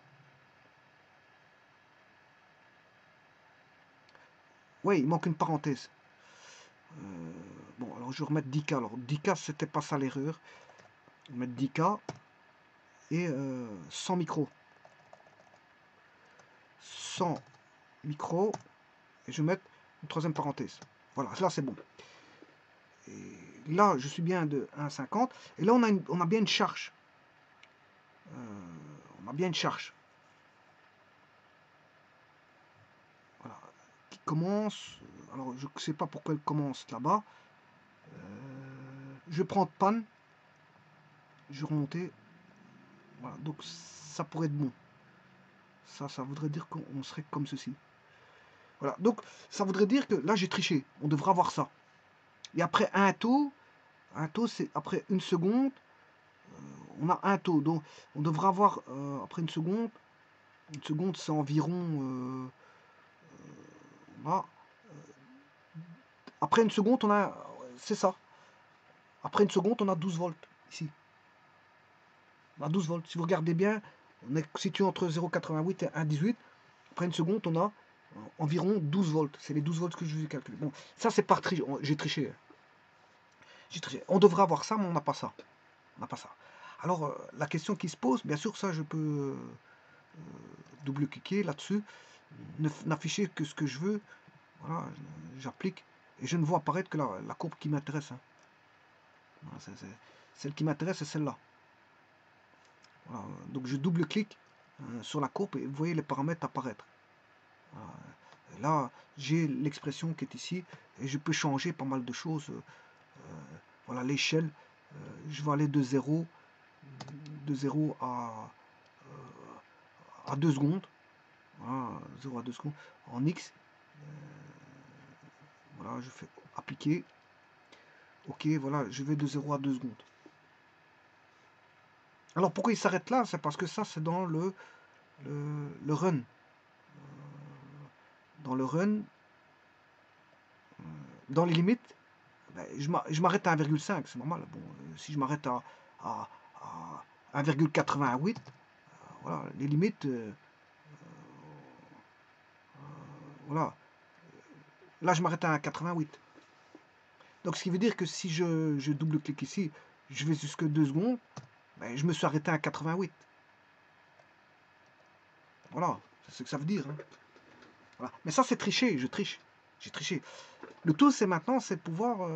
Ouais, il manque une parenthèse. Bon, alors je vais remettre 10K. Alors 10K, c'était pas ça l'erreur. On va mettre 10K et 100 micros. 100 micros. Et je vais mettre une troisième parenthèse. Voilà, là c'est bon. Et là, je suis bien de 1,50. Et là, on a bien une charge. On a bien une charge. Voilà. Qui commence. Alors, je ne sais pas pourquoi elle commence là-bas. Je prends panne. Je vais remonter. Voilà, donc ça pourrait être bon. Ça voudrait dire qu'on serait comme ceci. Voilà, donc ça voudrait dire que là j'ai triché, on devrait avoir ça. Et après un taux c'est après une seconde, on a un taux, donc on devrait avoir après une seconde c'est environ, là, après une seconde on a, c'est ça, après une seconde on a 12 volts, ici, on a 12 volts, si vous regardez bien, on est situé entre 0,88 et 1,18, après une seconde on a environ 12 volts, c'est les 12 volts que je vous ai calculé. Bon, ça c'est par triche, j'ai triché. On devrait avoir ça, mais on n'a pas ça. On n'a pas ça. Alors, la question qui se pose, bien sûr, ça, je peux double-cliquer là-dessus, n'afficher que ce que je veux. Voilà, j'applique, et je ne vois apparaître que la courbe qui m'intéresse. Hein. Voilà, celle qui m'intéresse, c'est celle-là. Voilà, donc, je double-clique sur la courbe, et vous voyez les paramètres apparaître. Voilà. Là, j'ai l'expression qui est ici, et je peux changer pas mal de choses. Voilà, l'échelle, je vais aller de 0 à 2 secondes. Voilà, 0 à 2 secondes. En X, voilà, je fais appliquer. Ok, voilà, je vais de 0 à 2 secondes. Alors pourquoi il s'arrête là? C'est parce que ça, c'est dans le run. Dans le run, dans les limites, ben, je m'arrête à 1,5, c'est normal. Bon, si je m'arrête à 1,88, voilà, les limites, voilà. Là, je m'arrête à 1,88. Donc, ce qui veut dire que si je double-clique ici, je vais jusque 2 secondes, ben, je me suis arrêté à 88. Voilà, c'est ce que ça veut dire. Hein. Voilà. Mais ça, c'est tricher, je triche. J'ai triché. Le tout, c'est maintenant, c'est de pouvoir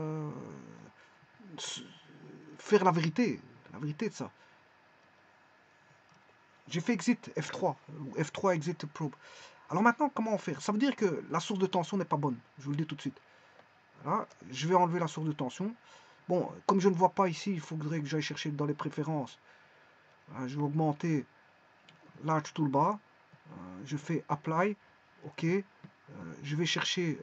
faire la vérité de ça. J'ai fait exit F3, ou F3 exit probe. Alors maintenant, comment faire? Ça veut dire que la source de tension n'est pas bonne, je vous le dis tout de suite. Voilà, je vais enlever la source de tension. Bon, comme je ne vois pas ici, il faudrait que j'aille chercher dans les préférences. Voilà, je vais augmenter Large Toolbar. Je fais Apply. OK. Je vais chercher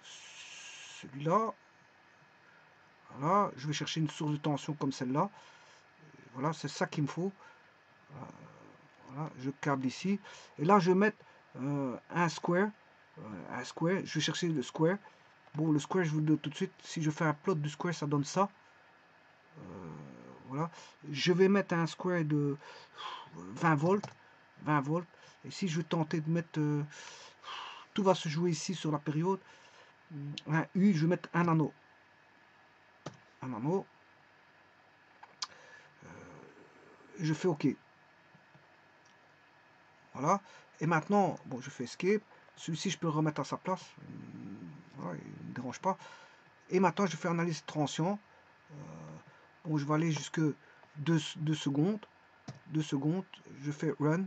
celui-là. Voilà, je vais chercher une source de tension comme celle-là. Voilà, c'est ça qu'il me faut. Voilà, je câble ici. Et là, je vais mettre un square. Je vais chercher le square. Bon, le square, je vous le dis tout de suite. Si je fais un plot du square, ça donne ça. Voilà. Je vais mettre un square de 20 volts. 20 volts. Et si je veux tenter de mettre... tout va se jouer ici sur la période. Un U, je vais mettre un nano. Un nano. Je fais OK. Voilà. Et maintenant, bon, je fais Escape. Celui-ci, je peux le remettre à sa place. Voilà, il ne me dérange pas. Et maintenant, je fais analyse tension. Bon, je vais aller jusque 2 secondes. 2 secondes. Je fais Run.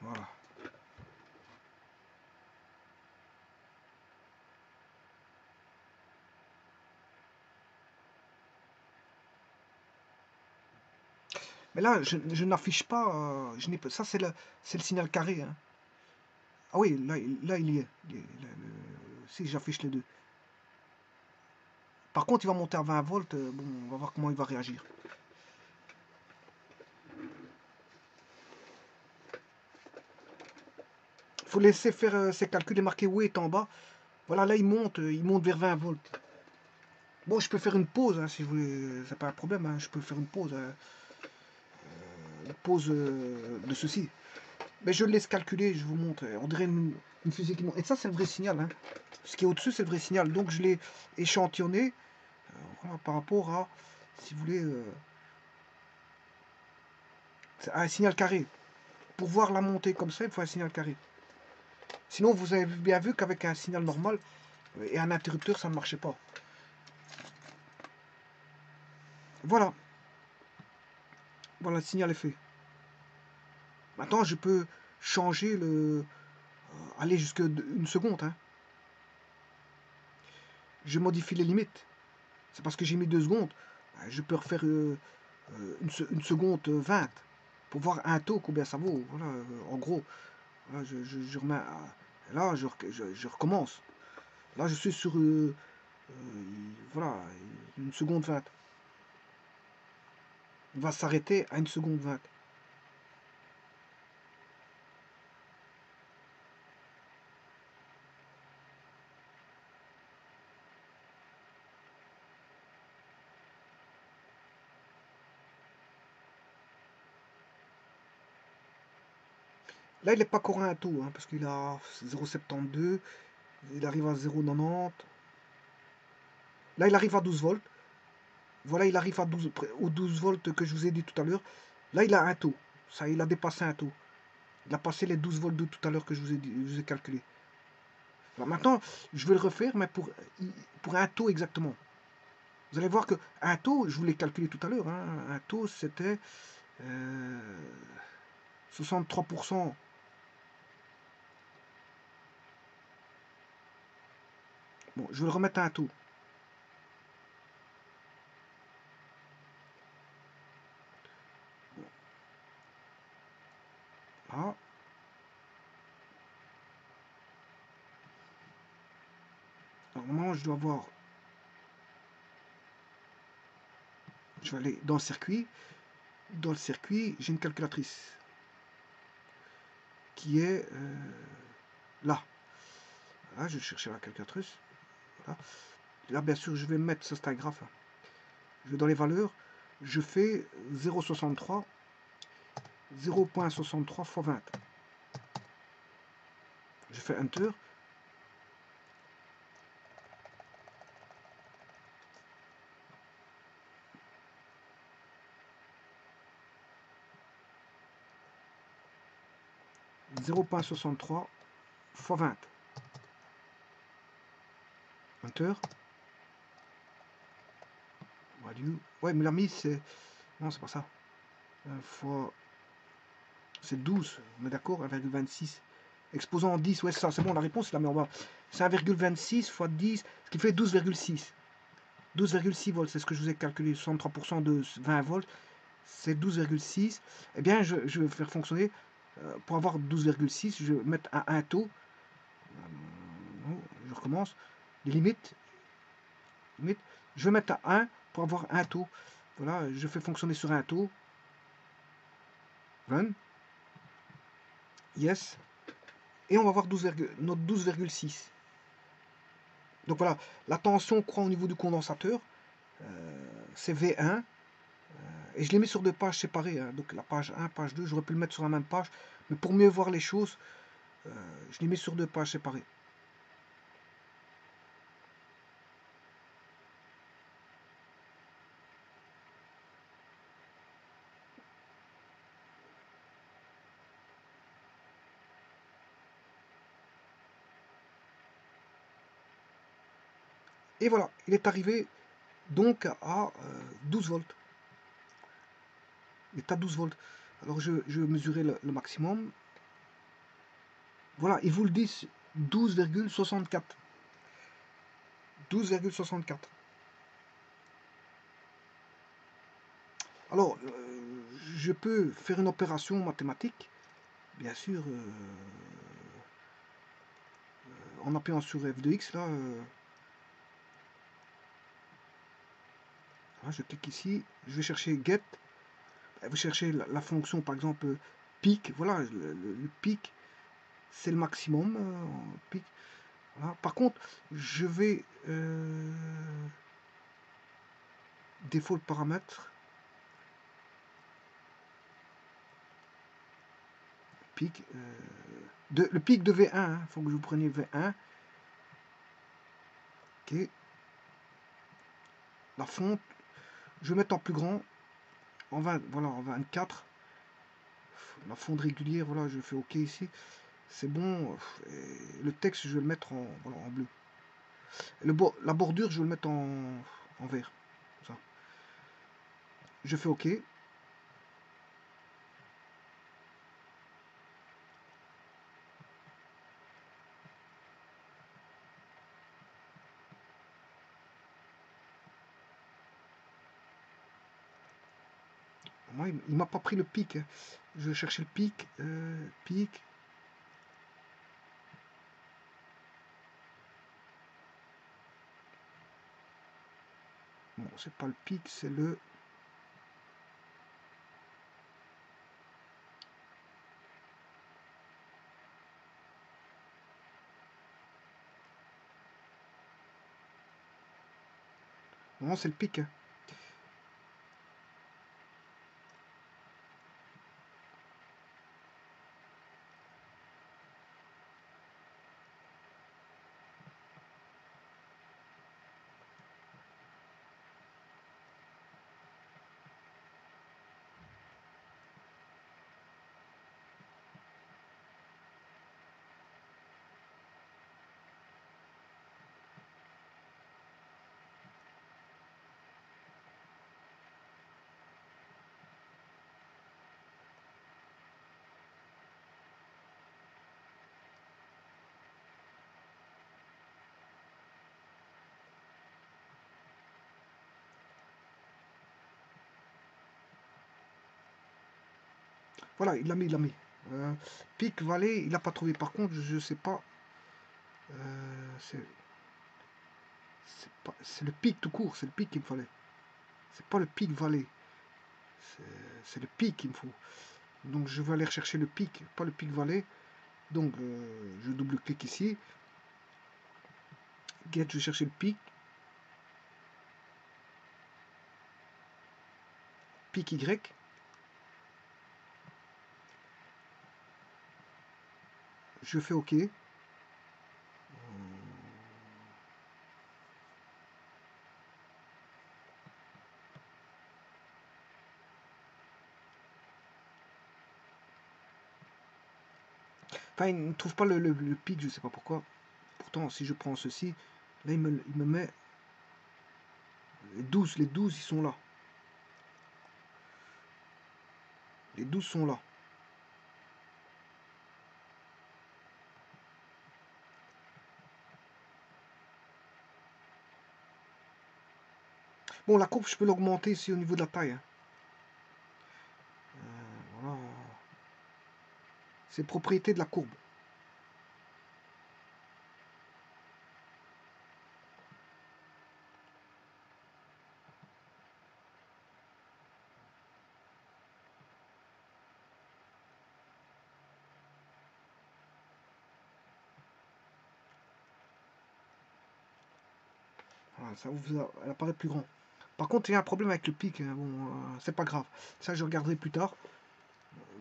Voilà. Mais là, je n'affiche pas. Ça, c'est le signal carré. Hein. Ah oui, là il y est. Si j'affiche les deux. Par contre, il va monter à 20 volts. Bon, on va voir comment il va réagir. Il faut laisser faire ses calculs et marquer où est en bas. Voilà, là il monte vers 20 volts. Bon, je peux faire une pause, hein, si vous voulez. C'est pas un problème, hein, je peux faire une pause. Une pause de ceci. Mais je le laisse calculer, je vous montre. On dirait une fusée qui monte. Et ça, c'est le vrai signal. Hein. Ce qui est au-dessus, c'est le vrai signal. Donc, je l'ai échantillonné voilà, par rapport à, si vous voulez, un signal carré. Pour voir la montée comme ça, il faut un signal carré. Sinon, vous avez bien vu qu'avec un signal normal et un interrupteur, ça ne marchait pas. Voilà. Voilà, le signal est fait. Maintenant, je peux changer aller jusqu'à une seconde. Hein. Je modifie les limites. C'est parce que j'ai mis 2 secondes. Je peux refaire une seconde 20 pour voir un taux combien ça vaut. Voilà, en gros. Là, je remets. Là, je recommence. Là, je suis sur voilà, une seconde 20. Il va s'arrêter à une seconde 20. Là, il n'est pas encore à un taux, hein, parce qu'il a 0,72. Il arrive à 0,90. Là, il arrive à 12 volts. Voilà, il arrive à 12, aux 12 volts que je vous ai dit tout à l'heure. Là, il a un taux. Ça, il a dépassé un taux. Il a passé les 12 volts de tout à l'heure que je vous ai calculé. Alors maintenant, je vais le refaire, mais pour un taux exactement. Vous allez voir que un taux, je vous l'ai calculé tout à l'heure, hein, un taux, c'était 63%. Bon, je vais le remettre à un taux. Là. Normalement, je dois voir. Je vais aller dans le circuit. Dans le circuit, j'ai une calculatrice qui est là. Là, je vais chercher la calculatrice. Voilà. Là, bien sûr, je vais mettre, ça c'est un graphe. Je vais dans les valeurs. Je fais 0,63. 0,63 x 20. Je fais Enter. « 0,63 x 20. Enter. Value. Ouais, mais la mise, c'est... Non, c'est pas ça. Fois... C'est 12, on est d'accord, 1,26. Exposant 10, ouais, c'est ça, c'est bon, la réponse, là, mais on va... C'est 1,26 fois 10, ce qui fait 12,6. 12,6 volts, c'est ce que je vous ai calculé, 63% de 20 volts, c'est 12,6. Eh bien, je vais faire fonctionner, pour avoir 12,6, je vais mettre un taux. Je recommence. Les limites. Je vais mettre à 1 pour avoir un taux. Voilà, je fais fonctionner sur un taux. Run. Yes. Et on va voir notre 12,6. Donc voilà, la tension croît au niveau du condensateur. C'est V1. Et je l'ai mis sur 2 pages séparées. Hein. Donc la page 1, page 2, j'aurais pu le mettre sur la même page. Mais pour mieux voir les choses, je l'ai mis sur 2 pages séparées. Et voilà, il est arrivé donc à 12 volts. Il est à 12 volts. Alors je vais mesurer le maximum. Voilà, ils vous le disent, 12,64. 12,64. Alors, je peux faire une opération mathématique, bien sûr, en appuyant sur F de X, là, je clique ici, je vais chercher get, vous cherchez la fonction, par exemple, pic, voilà, le pic, c'est le maximum, pic. Voilà. Par contre, je vais défaut paramètres, pic, le pic de V1, hein, faut que vous preniez V1. Ok. La fonte, je vais mettre en plus grand, en 20, voilà, en 24. La fonte régulière, voilà, je fais OK ici. C'est bon. Et le texte, je vais le mettre en, voilà, en bleu. La bordure, je vais le mettre en vert. Ça. Je fais OK. Moi, il m'a pas pris le pic. Hein. Je cherchais le pic. Pic. Bon, c'est pas le pic, c'est le... Non, c'est le pic. Hein. Voilà, il l'a mis, il l'a mis. Pic, valet, il n'a pas trouvé. Par contre, je sais pas. C'est le pic tout court, c'est le pic qu'il me fallait. C'est pas le pic valet. C'est le pic qu'il me faut. Donc je vais aller rechercher le pic, pas le pic valet. Donc je double-clique ici. Get, je vais chercher le pic. Pic Y. Je fais OK. Enfin, il ne trouve pas le pic, je sais pas pourquoi. Pourtant, si je prends ceci, là, il me met les 12. Les 12, ils sont là. Les 12 sont là. Bon, la courbe, je peux l'augmenter ici au niveau de la taille. Hein. Voilà. C'est propriété de la courbe. Voilà, ça elle apparaît plus grand. Par contre, il y a un problème avec le pic. Hein. Bon, c'est pas grave. Ça, je regarderai plus tard.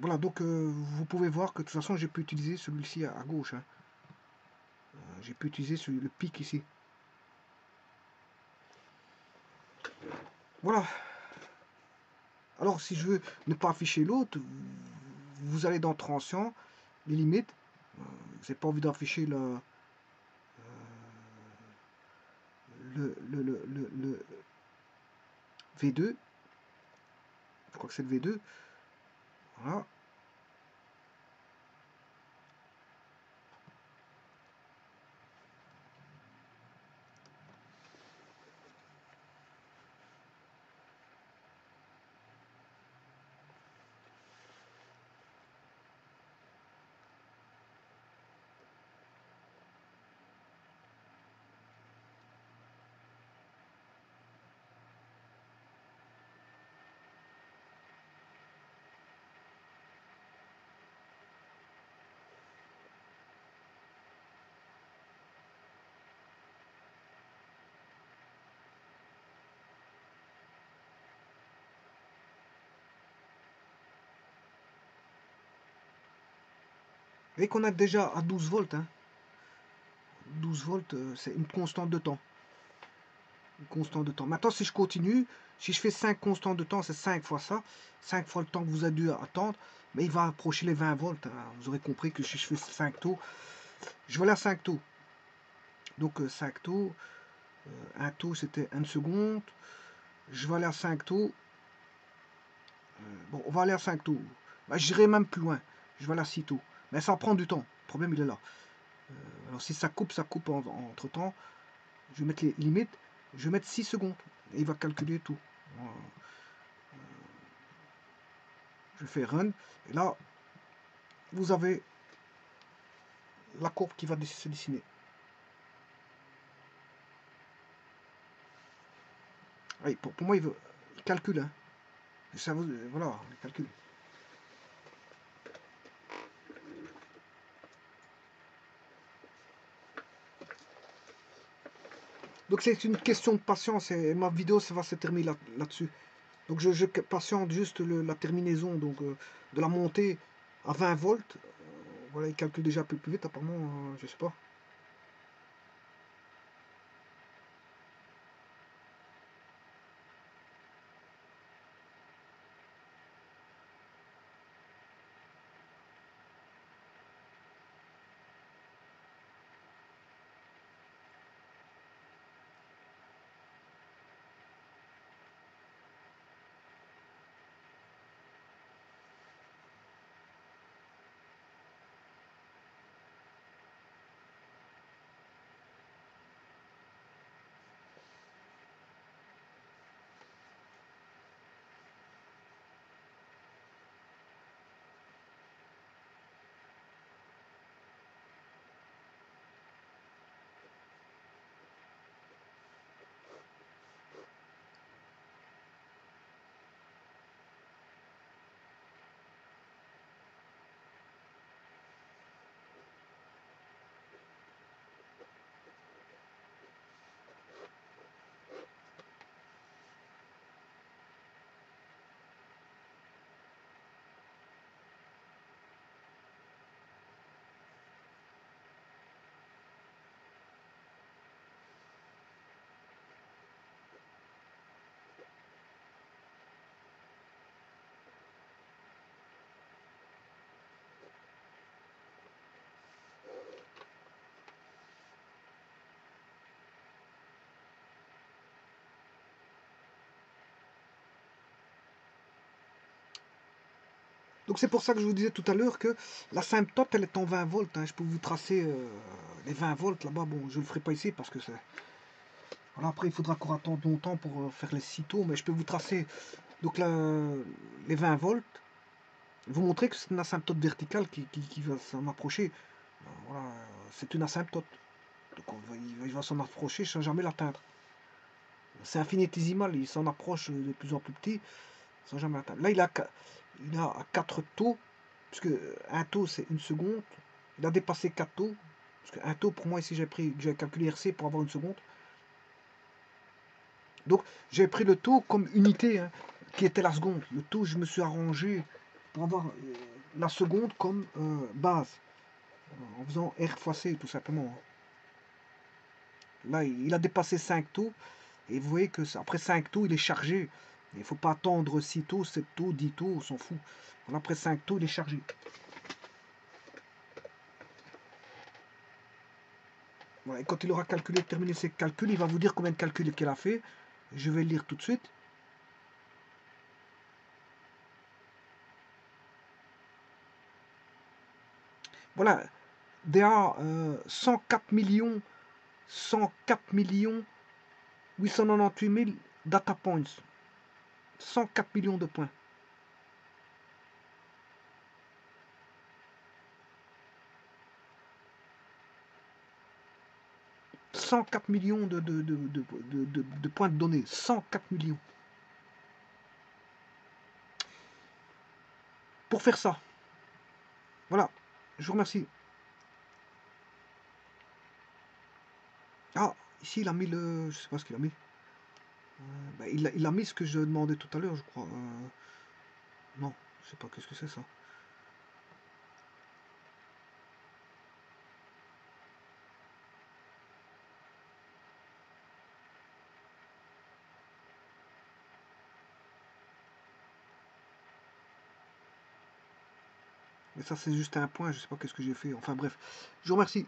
Voilà, donc vous pouvez voir que de toute façon, j'ai pu utiliser celui-ci à gauche. Hein. J'ai pu utiliser le pic ici. Voilà. Alors, si je veux ne pas afficher l'autre, vous allez dans Transient, les limites. Vous n'avez pas envie d'afficher le V2. Je crois que c'est le V2. Voilà. Vous voyez qu'on a déjà à 12 volts. Hein. 12 volts, c'est une constante de temps. Une constante de temps. Maintenant, si je continue, si je fais 5 constantes de temps, c'est 5 fois ça. 5 fois le temps que vous avez dû attendre. Mais il va approcher les 20 volts. Hein. Vous aurez compris que si je fais 5 taux, je vais aller à 5 taux. Donc 5 taux. Un taux, c'était 1 seconde. Je vais aller à 5 taux. Bon, on va aller à 5 taux. Bah, j'irai même plus loin. Je vais aller à 6 taux. Mais ça prend du temps. Le problème, il est là. Alors, si ça coupe entre temps. Je vais mettre les limites. Je vais mettre 6 secondes. Et il va calculer tout. Je fais run. Et là, vous avez la courbe qui va se dessiner. Oui, pour moi, il calcule. Hein. Ça, voilà, il calcule. Donc c'est une question de patience et ma vidéo ça va se terminer là-dessus. Donc je patiente juste la terminaison donc, de la montée à 20 volts. Voilà, il calcule déjà un peu plus vite apparemment, je sais pas. Donc c'est pour ça que je vous disais tout à l'heure que l'asymptote elle est en 20 volts. Hein. Je peux vous tracer les 20 volts là-bas. Bon, je ne le ferai pas ici parce que c'est... Voilà, après il faudra qu'on attende longtemps pour faire les cytos, mais je peux vous tracer donc les 20 volts. Vous montrer que c'est une asymptote verticale qui va s'en approcher. Voilà, c'est une asymptote. Donc il va s'en approcher sans jamais l'atteindre. C'est infinitésimal, il s'en approche de plus en plus petit sans jamais l'atteindre. Là, il a à 4 taux, puisque un taux c'est une seconde. Il a dépassé 4 taux, parce qu'un taux pour moi ici j'ai calculé RC pour avoir une seconde. Donc j'ai pris le taux comme unité, hein, qui était la seconde. Le taux, je me suis arrangé pour avoir la seconde comme base, en faisant R fois C tout simplement. Là, il a dépassé 5 taux, et vous voyez que après 5 taux, il est chargé. Il ne faut pas attendre 6 taux, 7 taux, 10 taux, on s'en fout. Voilà, après 5 taux, il est chargé. Voilà, et quand il aura calculé, terminé ses calculs, il va vous dire combien de calculs qu'il a fait. Je vais le lire tout de suite. Voilà, DA 104 millions 898 000 data points. 104 millions de points. « 104 millions de points de données. 104 millions. Pour faire ça. Voilà. Je vous remercie. Ah, ici il a mis le... Je sais pas ce qu'il a mis. Ben, il a mis ce que je demandais tout à l'heure, je crois. Non, je sais pas qu'est-ce que c'est ça. Mais ça c'est juste un point, je sais pas qu'est-ce que j'ai fait. Enfin bref, je vous remercie.